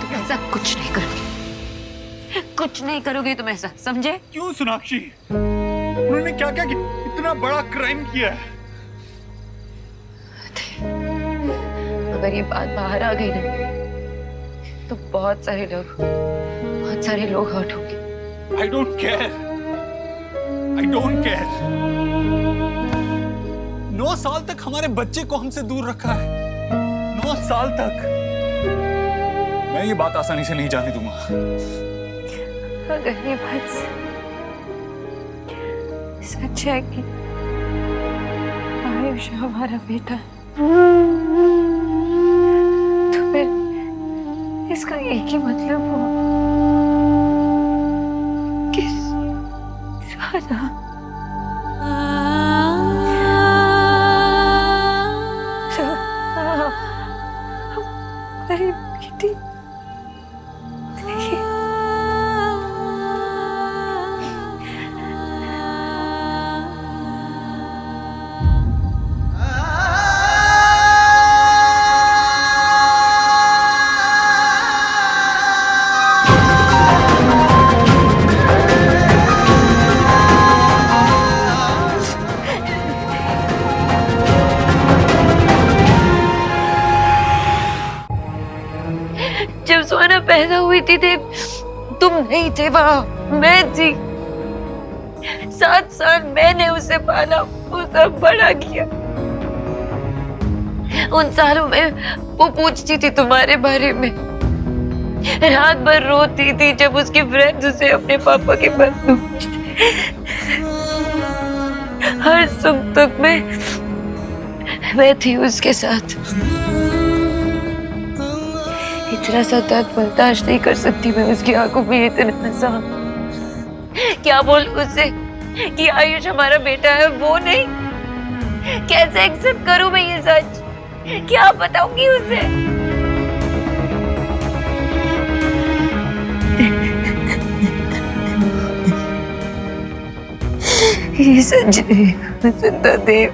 तुम ऐसा कुछ नहीं करोगे, कुछ नहीं करोगे तुम ऐसा, समझे? क्यों सोनाक्षी? उन्होंने क्या क्या इतना बड़ा क्राइम किया है? अगर ये बात बाहर आ गई ना, तो बहुत सारे लोग हर्ट होंगे। I don't care. I don't care. 9 साल तक हमारे बच्चे को हमसे दूर रखा है। 9 साल तक। मैं ये बात आसानी से नहीं जाने दूंगा। अगर ये बात सच है कि आयुष हमारा बेटा है, तो फिर इसका एक ही मतलब हो कि सुहाना हमारी बेटी जब सुहाना पैदा हुई थी तुम नहीं थे वहां, मैं थी। 7 साल मैंने उसे पाला, उसे बड़ा किया। उन सालों में वो पूछती थी तुम्हारे बारे में, रात भर रोती थी जब उसके फ्रेंड्स उसे अपने पापा के बारे में पूछते। हर सुख दुख में मैं थी उसके साथ। इतना सा दर्द बर्दाश्त नहीं कर सकती मैं उसकी आंखों में इतना सा। क्या बोलूं उससे कि आयुष हमारा बेटा है? वो नहीं, कैसे एक्सेप्ट करूं मैं ये सच? क्या बताऊंगी उसे? ये सच नहीं सुनता देव।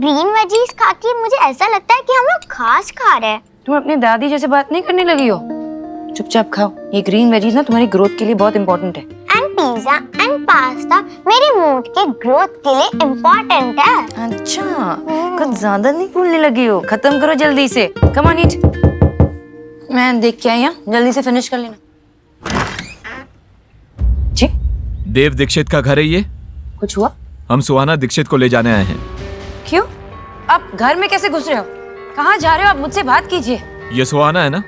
ग्रीन वेजीज खा के मुझे ऐसा लगता है कि हम लोग घास खा रहे हैं। तुम अपनी दादी जैसे बात नहीं करने लगी हो? चुपचाप खाओ, ये ग्रीन वेजीज ना तुम्हारी ग्रोथ के लिए बहुत इंपॉर्टेंट है। एंड पिज्जा एंड पास्ता मेरी मूड के ग्रोथ के लिए इम्पोर्टेंट है। अच्छा, कुछ ज्यादा नहीं भूलने लगी हो? खत्म करो जल्दी से, कम ऑन ईट। मैं देख के आई हूँ, जल्दी से फिनिश कर लेना। जी? देव दीक्षित का घर है ये? कुछ हुआ? हम सुहाना दीक्षित को ले जाने आए हैं। क्यों? आप घर में कैसे घुस रहे हो? कहाँ जा रहे हो आप? मुझसे बात कीजिए। ये सुहाना है ना?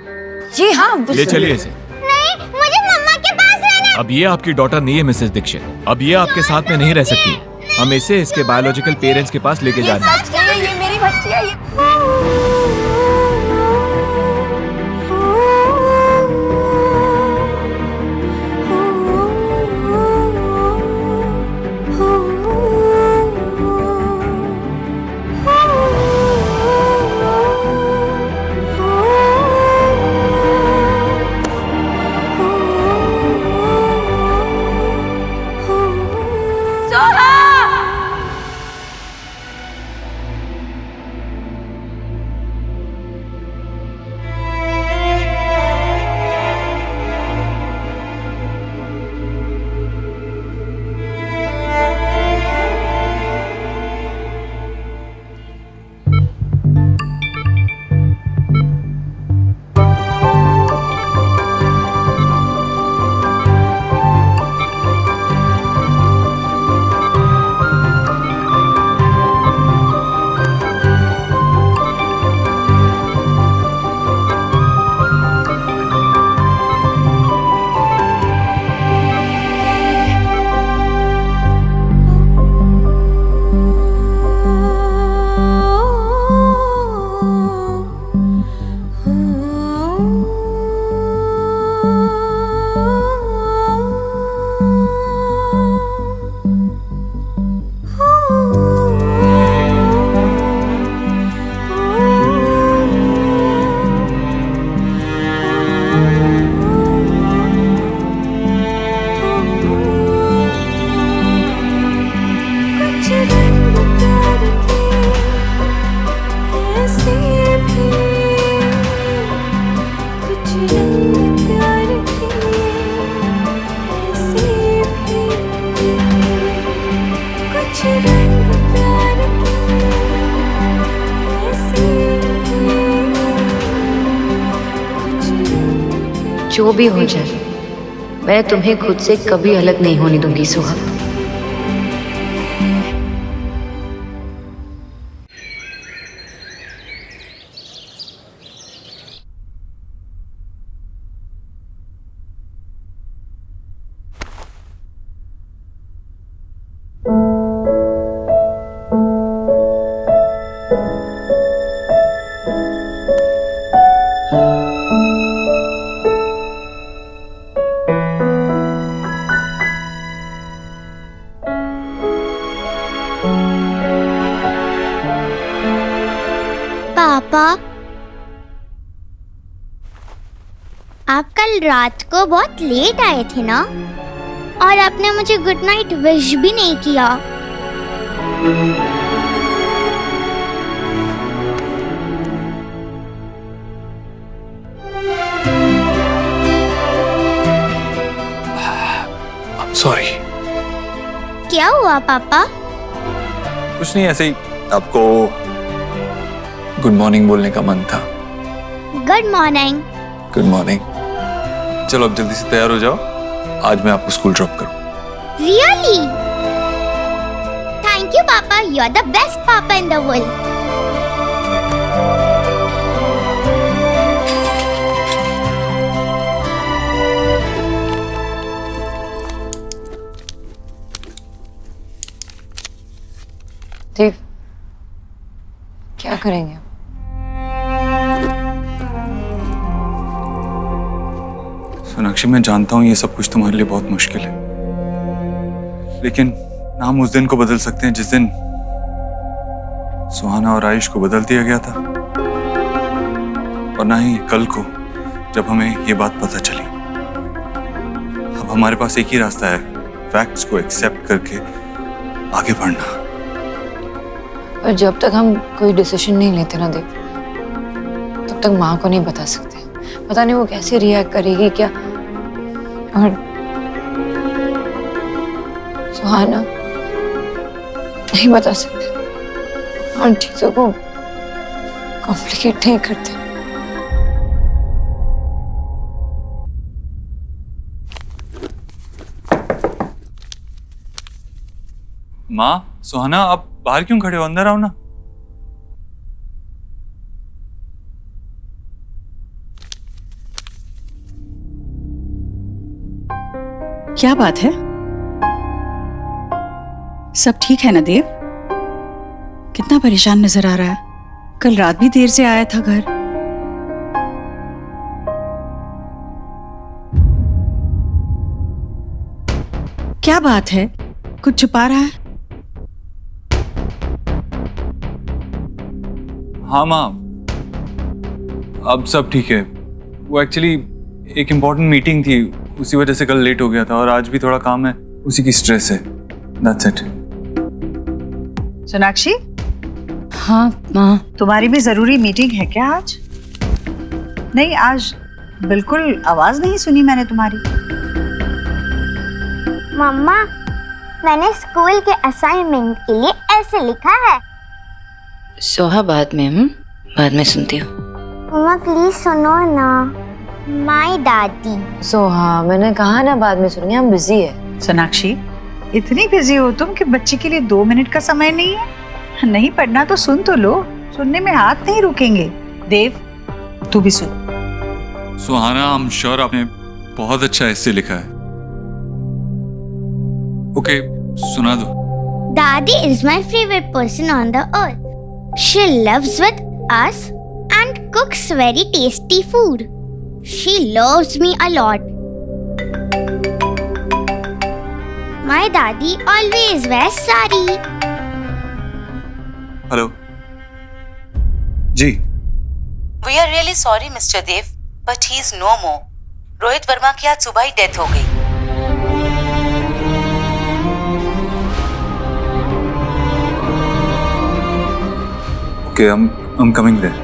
जी हाँ। ले चलिए इसे। नहीं, मुझे मम्मा के पास रहना। अब ये आपकी डॉटर नहीं है मिसेस दीक्षित, अब ये आपके साथ में नहीं रह सकती। हम इसे इसके बायोलॉजिकल पेरेंट्स के पास लेके जा रहे हैं। ये मेरी बच्ची है। जो भी हो जाए, मैं तुम्हें खुद से कभी अलग नहीं होने दूंगी सुहा। पापा, आप कल रात को बहुत लेट आए थे ना, और आपने मुझे गुड नाइट विश भी नहीं किया। सॉरी। क्या हुआ पापा? कुछ नहीं, ऐसे ही आपको गुड मॉर्निंग बोलने का मन था। Good morning. Good morning. चलो अब जल्दी से तैयार हो जाओ, आज मैं आपको स्कूल ड्रॉप करूं। रियली? थैंक यू पापा, यू आर द बेस्ट पापा इन द वर्ल्ड। देव, क्या करेंगे? सोनाक्षी, मैं जानता हूं ये सब कुछ तुम्हारे लिए बहुत मुश्किल है, लेकिन ना हम उस दिन को बदल सकते हैं जिस दिन सुहाना और आयुष को बदल दिया गया था, और ना ही कल को जब हमें ये बात पता चली। अब हमारे पास एक ही रास्ता है, फैक्ट्स को एक्सेप्ट करके आगे बढ़ना। और जब तक हम कोई डिसीजन नहीं लेते ना देव, तब जब तक माँ को नहीं बता सकते। पता नहीं वो कैसे रिएक्ट करेगी क्या। और सुहाना नहीं बता सकते, और चीजों को कॉम्प्लिकेट नहीं करते। माँ, सुहाना, आप बाहर क्यों खड़े हो? अंदर आओ ना। क्या बात है? सब ठीक है ना देव? कितना परेशान नजर आ रहा है। कल रात भी देर से आया था घर। क्या बात है? कुछ छुपा रहा है? हाँ माँ, अब सब ठीक है। वो एक्चुअली एक इम्पोर्टेंट मीटिंग थी, उसी वजह से कल लेट हो गया था, और आज भी थोड़ा काम है, उसी की स्ट्रेस है। That's it. सोनाक्षी, हाँ माँ। तुम्हारी भी जरूरी मीटिंग है क्या आज? नहीं, आज बिल्कुल आवाज नहीं सुनी मैंने तुम्हारी। मम्मा, मैंने स्कूल के असाइनमेंट के लिए ऐसे लिखा है। सोहा बाद में सुनती हूँ। मम्मा प्लीज सुनो ना। माय दादी। सोहा, मैंने कहा ना बाद में सुनेंगे, हम बिजी है। सोनाक्षी, इतनी बिजी हो तुम कि बच्चे के लिए 2 मिनट का समय नहीं है? नहीं पढ़ना तो सुन तो लो, सुनने में हाथ नहीं रुकेंगे। देव, तू भी सुन। सुहाना, आई एम श्योर आपने बहुत अच्छा ऐसे लिखा है। ओके, सुना दो। Daddy is my favorite person on the earth. She lives with us and cooks very tasty food. She loves me a lot. My daddy always wears sari. Hello ji. We are really sorry, Mr. Dev, but he is no more. Rohit Verma की आज सुबह ही death हो गई। Okay, I'm coming there.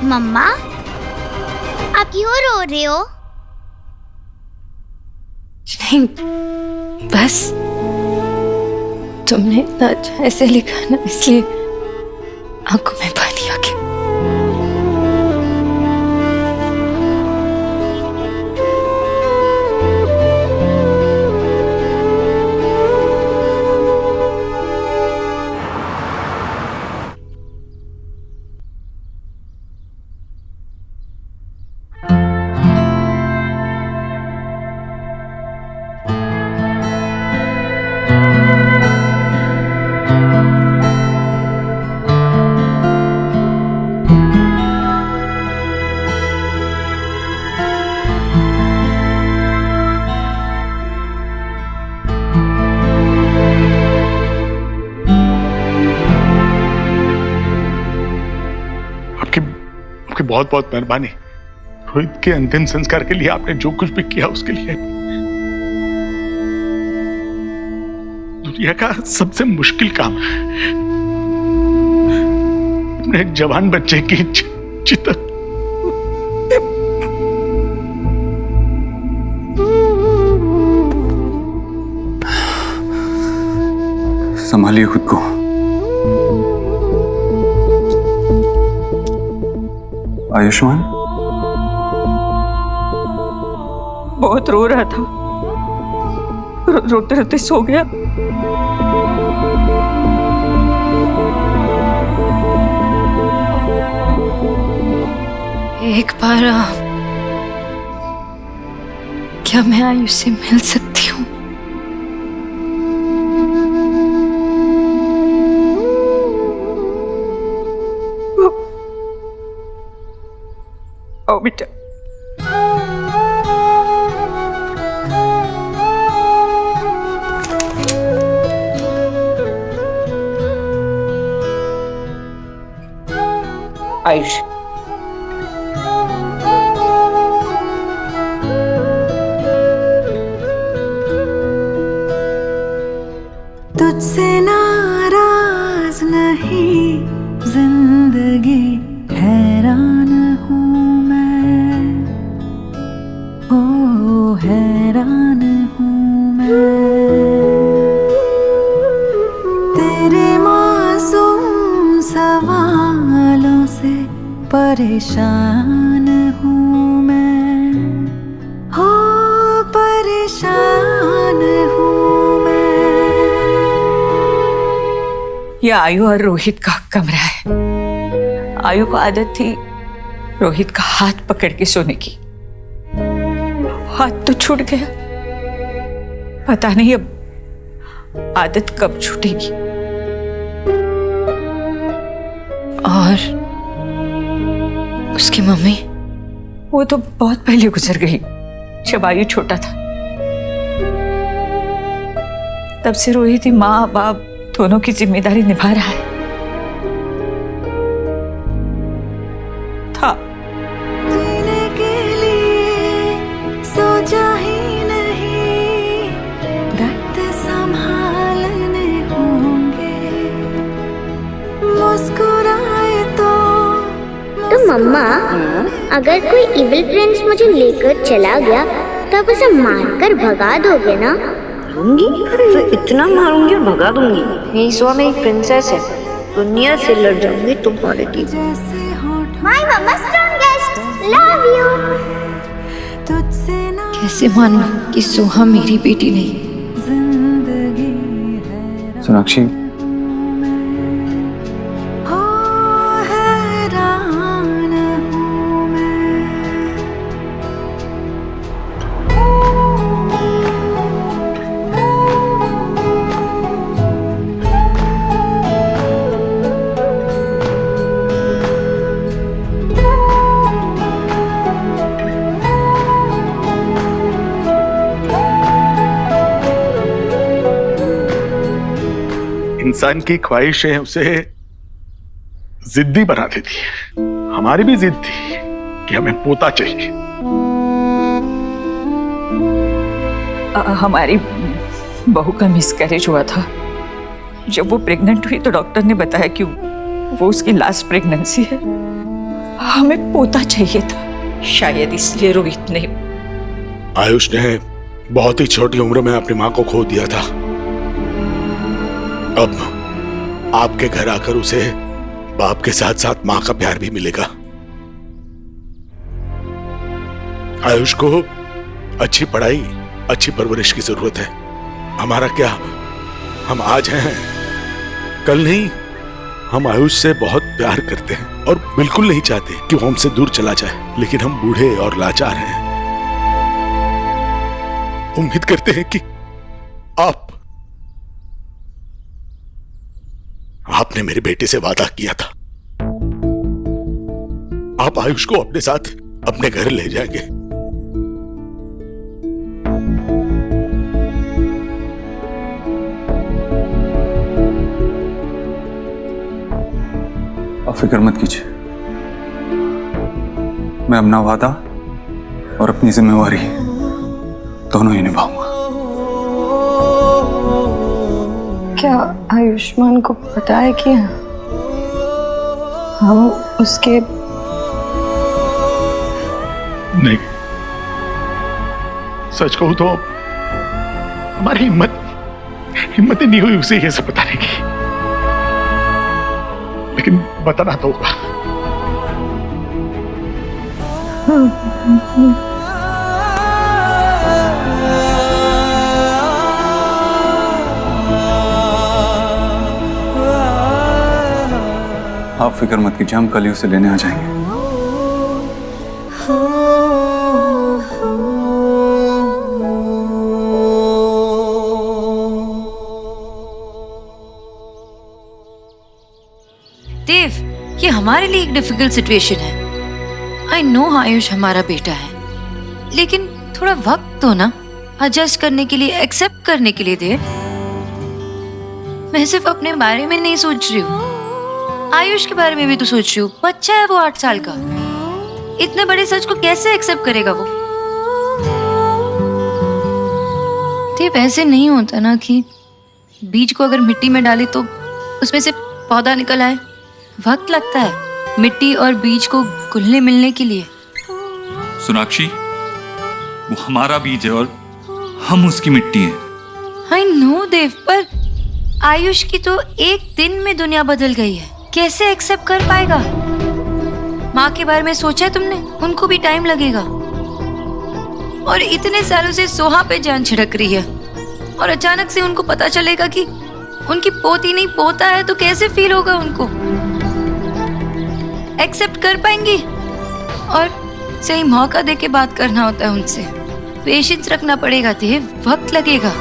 मम्मा, आप क्यों रो रहे हो? नहीं, बस तुमने इतना अच्छा ऐसे लिखा ना, इसलिए आंखों में पानी आ गया। आपकी बहुत बहुत मेहरबानी। रोहित के अंतिम संस्कार के लिए आपने जो कुछ भी किया उसके लिए दुनिया का सबसे मुश्किल काम है अपने जवान बच्चे की चिता। संभालिए खुद को। आयुष्मान बहुत रो रहा था, रोते रोते सो गया। एक बार क्या मैं आयुष से मिल सकती हूँ? आओ बेटा। आयुष। तुझसे नाराज नहीं जिंदगी हैरान हूँ मैं, ओ हैरान हूँ मैं, तेरे मासूम सवालों से परेशान हूँ मैं, हो परेशान हूँ मैं। यह आयु और रोहित का कमरा है। आयु को आदत थी रोहित का हाथ पकड़ के सोने की। हाथ तो छूट गया, पता नहीं अब आदत कब छूटेगी। और उसकी मम्मी? वो तो बहुत पहले गुजर गई, जब आयु छोटा था। तब से रोहित ही माँ बाप दोनों की जिम्मेदारी निभा रहा है। जीने के लिए सोचा ही नहीं, दर्द संभालने होंगे, मुस्कुराए तो मम्मा, अगर कोई इविल प्रिंस मुझे लेकर चला गया तब उसे मारकर भगा दोगे ना? मारूंगी तो इतना मारूंगी और भगा दूंगी। मेरी सुहा में एक प्रिंसेस है, दुनिया से लड़ जाऊंगी तुम्हारे लिए। My mama strongest, love you। कैसे मानूं कि सुहा मेरी बेटी नहीं? सोनाक्षी, इंसान की ख्वाहिशें उसे जिद्दी बना देती है। हमारी भी जिद थी कि हमें पोता चाहिए। हमारी बहू का मिसकैरेज हुआ था। जब वो प्रेग्नेंट हुई तो डॉक्टर ने बताया कि वो उसकी लास्ट प्रेगनेंसी है। हमें पोता चाहिए था, शायद इसलिए रोहित ने। आयुष ने बहुत ही छोटी उम्र में अपनी माँ को खो दिया था। अब आपके घर आकर उसे बाप के साथ साथ माँ का प्यार भी मिलेगा। आयुष को अच्छी पढ़ाई, अच्छी परवरिश की जरूरत है। हमारा क्या, हम आज हैं कल नहीं। हम आयुष से बहुत प्यार करते हैं और बिल्कुल नहीं चाहते कि वो हमसे दूर चला जाए, लेकिन हम बूढ़े और लाचार हैं। उम्मीद करते हैं कि आपने मेरे बेटे से वादा किया था, आप आयुष को अपने साथ अपने घर ले जाएंगे। आप फिक्र मत कीजिए, मैं अपना वादा और अपनी जिम्मेवारी दोनों ही निभाऊंगा। क्या आयुष्मान को पता है कि हम उसके? नहीं, सच कहूं तो हमारी हिम्मत ही नहीं हुई उसे ये सब बताने की, लेकिन बताना तो होगा। आप फिक्र मत कीजिए, हम कल ही उसे लेने आ जाएंगे। देव, ये हमारे लिए एक डिफिकल्ट सिचुएशन है। आई नो आयुष हमारा बेटा है, लेकिन थोड़ा वक्त तो ना एडजस्ट करने के लिए, एक्सेप्ट करने के लिए। देव, मैं सिर्फ अपने बारे में नहीं सोच रही हूँ, आयुष के बारे में भी तो सोच रही हूँ, बच्चा है वो 8 साल का। इतने बड़े सच को कैसे एक्सेप्ट करेगा वो? तो ऐसे नहीं होता ना कि बीज को अगर मिट्टी में डाले तो उसमें से पौधा निकल आए। वक्त लगता है मिट्टी और बीज को घुलने मिलने के लिए। सोनाक्षी, वो हमारा बीज है और हम उसकी मिट्टी हैं। आई नो देव, पर आयुष की तो एक दिन में दुनिया बदल गई है, कैसे एक्सेप्ट कर पाएगा? माँ के बारे में सोचा है तुमने? उनको भी टाइम लगेगा। और इतने सालों से सोहा पे जान छिड़क रही है, और अचानक से उनको पता चलेगा कि उनकी पोती नहीं पोता है, तो कैसे फील होगा उनको? एक्सेप्ट कर पाएंगी? और सही मौका देके बात करना होता है उनसे। पेशेंस रखना पड़ेगा देव, वक्त लगेगा।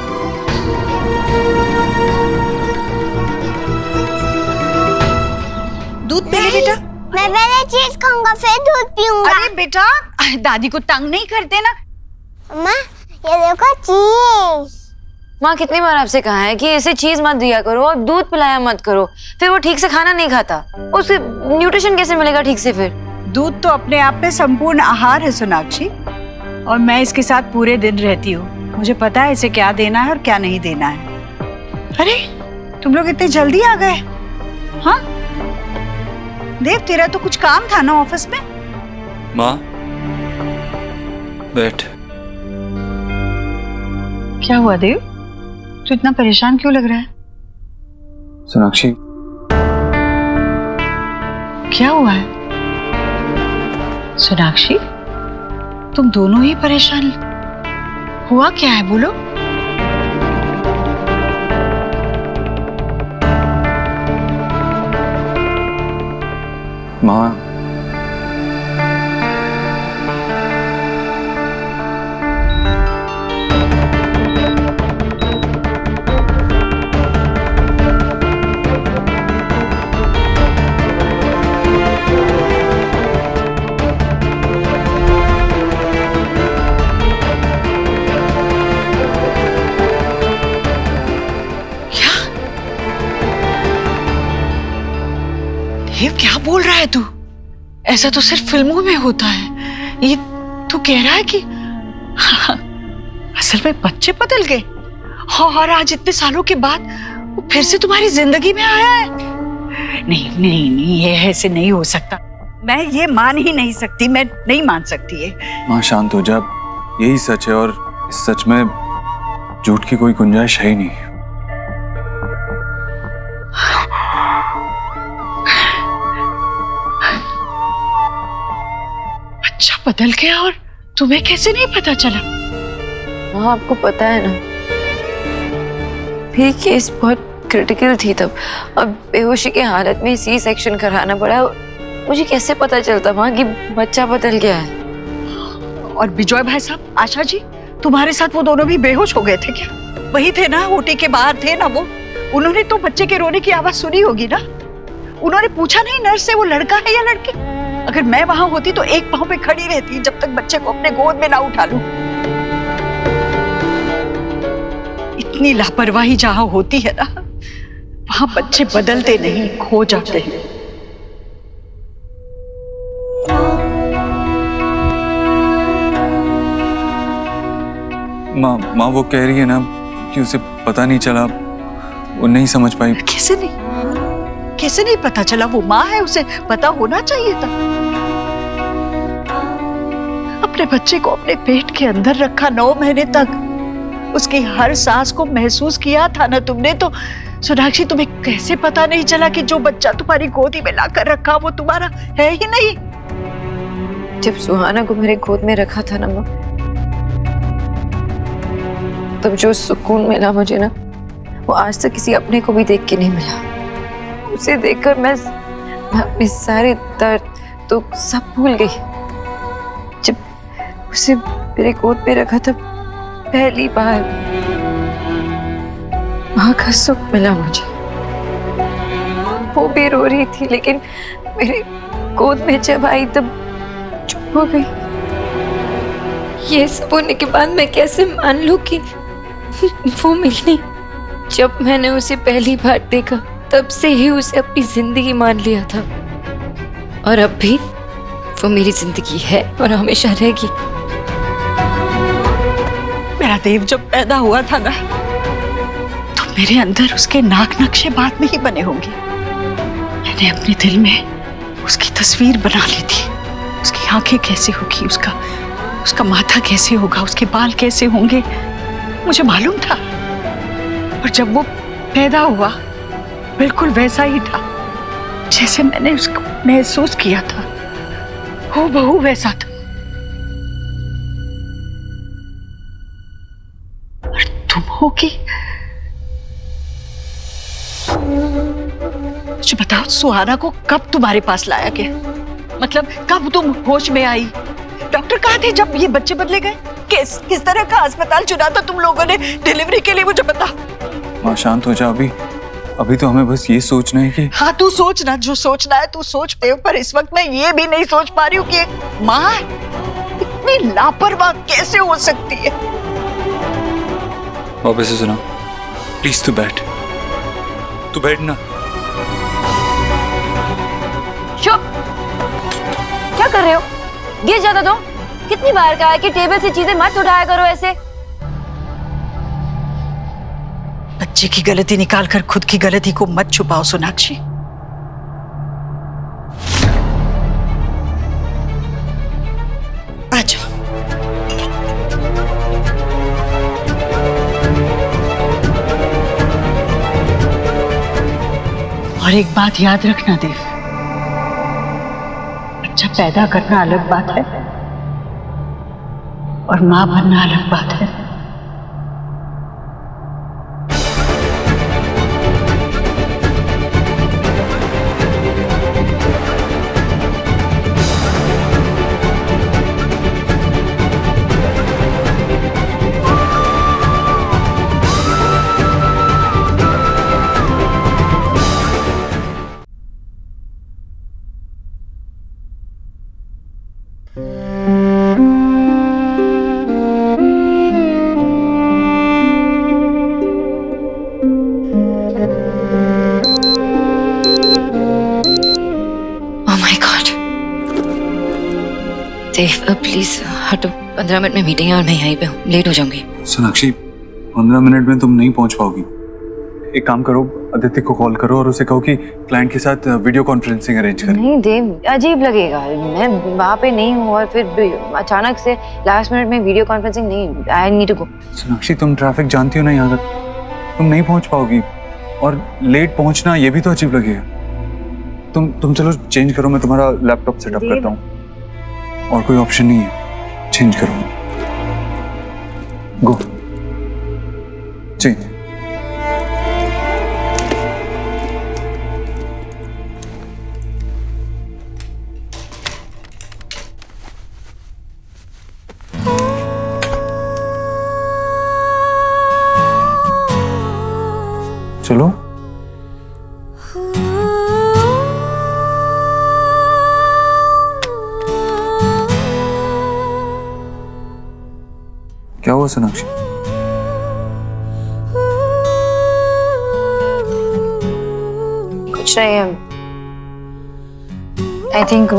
दूध पी ले बेटा। मैं पहले चीज खाऊंगा फिर दूध पीऊंगा। अरे बेटा, दादी को तंग नहीं करते ना। अम्मा ये देखो चीज। माँ कितनी बार आपसे कहा है कि इसे चीज मत दिया करो और दूध पिलाया मत करो, फिर वो ठीक से खाना नहीं खाता। उसे न्यूट्रिशन कैसे मिलेगा ठीक से? फिर दूध तो अपने आप में संपूर्ण आहार है सोनाक्षी, और मैं इसके साथ पूरे दिन रहती हूँ। मुझे पता है इसे क्या देना है और क्या नहीं देना है। अरे तुम लोग इतने जल्दी आ गए? हाँ देव, तेरा तो कुछ काम था ना ऑफिस में? माँ बैठ। क्या हुआ देव, तू इतना परेशान क्यों लग रहा है? सोनाक्षी, क्या हुआ है? सोनाक्षी, तुम दोनों ही परेशान, हुआ क्या है बोलो? माँ क्या बोल रहा है तू? ऐसा तो सिर्फ फिल्मों में होता है। ये तू कह रहा है कि असल में बच्चे बदल गए और आज इतने सालों के बाद वो फिर से तुम्हारी जिंदगी में आया है? नहीं नहीं नहीं, ये ऐसे नहीं हो सकता। मैं ये मान ही नहीं सकती, मैं नहीं मान सकती ये। माँ शांत हो जा, यही सच है और इस सच में झूठ की कोई गुंजाइश है ही नहीं। अच्छा बदल गया और तुम्हें कैसे नहीं पता चला? हाँ आपको पता है ना, भी केस बहुत क्रिटिकल थी तब। अब बेहोशी की हालत में सी सेक्शन कराना पड़ा। मुझे कैसे पता चलता वहाँ कि बच्चा बदल गया है? और विजय भाई साहब, आशा जी, तुम्हारे साथ वो दोनों भी बेहोश हो गए थे क्या? वही थे ना, ओटी के बाहर थे ना वो? उन्होंने तो बच्चे के रोने की आवाज सुनी होगी ना? उन्होंने पूछा नहीं नर्स से वो लड़का है या लड़की? अगर मैं वहां होती तो एक पांव पे खड़ी रहती जब तक बच्चे को अपने गोद में ना उठा लूं। इतनी लापरवाही जहां होती है ना, वहां बच्चे बदलते नहीं, खो जाते हैं। माँ वो कह रही है ना कि उसे पता नहीं चला, वो नहीं समझ पाई। कैसे नहीं पता चला? वो माँ है, उसे पता होना चाहिए था। अपने बच्चे को अपने पेट के अंदर रखा 9 महीने तक, उसकी हर सांस को महसूस किया था ना तुमने। तो सोनाक्षी, तुम्हें कैसे पता नहीं चला कि जो बच्चा तुम्हारी गोदी में लाकर रखा वो तुम्हारा है ही नहीं? जब सुहाना को मेरे गोद में रखा था ना माँ, तब जो सुकून मिला मुझे ना, वो आज तक किसी अपने को भी देख के नहीं मिला। उसे देखकर मैं अपने सारे दर्द तो सब भूल गई। जब उसे मेरे गोद पे रखा था पहली बार, माँ का सुख मिला मुझे। वो भी रो रही थी, लेकिन मेरे गोद में जब आई तब चुप हो गई। ये सब होने के बाद मैं कैसे मान लूं कि वो मिली? जब मैंने उसे पहली बार देखा तब से ही उसे अपनी जिंदगी मान लिया था और अब भी वो मेरी जिंदगी है और हमेशा रहेगी। मेरा देव जब पैदा हुआ था ना, तो मेरे अंदर उसके नाक नक्शे बाद में ही बने होंगे। मैंने अपने दिल में उसकी तस्वीर बना ली थी। उसकी आंखें कैसी होगी, उसका माथा कैसे होगा, उसके बाल कैसे होंगे, मुझे मालूम था। और जब वो पैदा हुआ बिल्कुल वैसा ही था जैसे मैंने उसको महसूस किया था, हूबहू वैसा था। और तुम होगी। मुझे बताओ, सुहाना को कब तुम्हारे पास लाया गया? मतलब कब तुम होश में आई? डॉक्टर कहाँ थे जब ये बच्चे बदले गए? किस तरह का अस्पताल चुना था तुम लोगों ने डिलीवरी के लिए, मुझे बता। माँ शांत हो जा, अभी तो हमें बस ये सोचना है कि हाँ, तू सोचना, जो सोचना है तू सोच पे, पर इस वक्त मैं ये भी नहीं सोच पा रही हूँ कि एक माँ इतनी लापरवाह कैसे हो सकती है। वापस से सुना, प्लीज तू बैठ ना। चुप, क्या कर रहे हो? गिर जाता तो। कितनी बार कहा है कि टेबल से चीजें मत उठाया करो ऐसे। बच्चे की गलती निकाल कर खुद की गलती को मत छुपाओ सोनाक्षी। आजा। और एक बात याद रखना देव, बच्चा पैदा करना अलग बात है और मां बनना अलग बात है। देव प्लीज हटो, 15 मिनट में मीटिंग है और मैं यहीं पे हूँ, लेट हो जाऊंगी। सोनाक्षी 15 मिनट में तुम नहीं पहुंच पाओगी। एक काम करो, आदित्य को कॉल करो और उसे कहो कि क्लाइंट के साथ वीडियो कॉन्फ्रेंसिंग अरेंज करें। नहीं देव, अजीब लगेगा। मैं वहाँ पे नहीं हूँ और फिर अचानक से लास्ट मिनट में वीडियो कॉन्फ्रेंसिंग नहीं। I need to go. Sonakshi तुम ट्रैफिक जानती हो ना, यहाँ तक तुम नहीं पहुंच पाओगी और लेट पहुंचना ये भी तो अजीब लगेगा। तुम चलो चेंज करो, मैं तुम्हारा लैपटॉप सेटअप करता हूँ। और कोई ऑप्शन नहीं है, चेंज करो। गो चेंज। चलो क्या हुआ सोनाक्षी? कुछ नहीं है। आई थिंक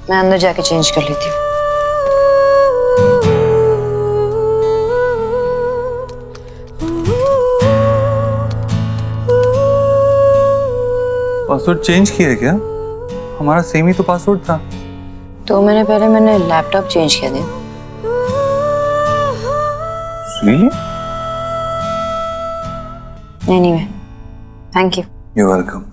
मैं अंदर जाके चेंज कर लेती हूँ। पासवर्ड चेंज किया है क्या? हमारा सेम ही तो पासवर्ड था। 2 महीने पहले मैंने लैपटॉप चेंज किया था। Really? Anyway, thank you. You're welcome.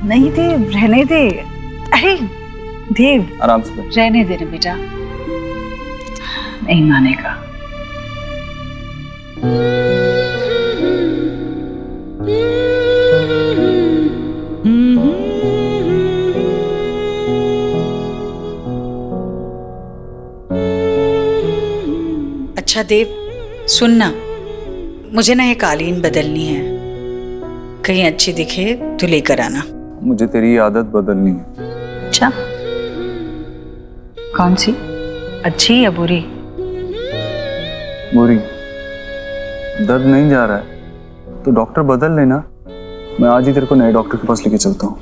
नहीं दे, रहने दे। अरे देव, आराम से बैठ। रहने देना बेटा, नहीं मानेगा। अच्छा देव, सुनना, मुझे ना ये कालीन बदलनी है, कहीं अच्छी दिखे तो लेकर आना। मुझे तेरी आदत बदलनी है। अच्छा, कौन सी? अच्छी या बुरी? बुरी। दर्द नहीं जा रहा है तो डॉक्टर बदल लेना, मैं आज ही तेरे को नए डॉक्टर के पास लेके चलता हूँ।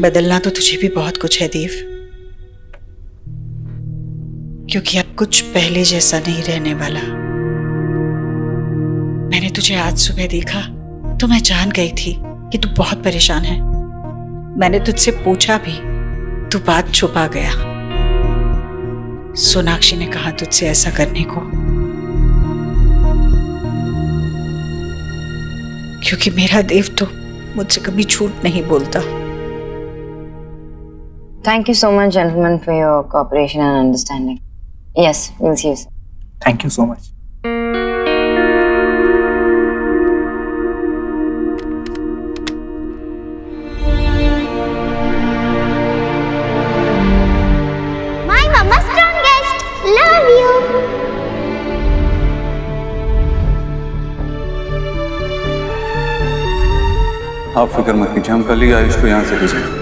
बदलना तो तुझे भी बहुत कुछ है देव, क्योंकि अब कुछ पहले जैसा नहीं रहने वाला। मैंने तुझे आज सुबह देखा तो मैं जान गई थी कि तू बहुत परेशान है। मैंने तुझसे पूछा भी, तू बात छुपा गया। सोनाक्षी ने कहा तुझसे ऐसा करने को, क्योंकि मेरा देव तो मुझसे कभी झूठ नहीं बोलता। Thank you so much, gentlemen, for your cooperation and understanding. Yes, we'll see you soon. Thank you so much. My mama strongest. Love you. आप फिक्र मत कीजिए, हम कल ही आयुष को यहाँ से ले जाएंगे।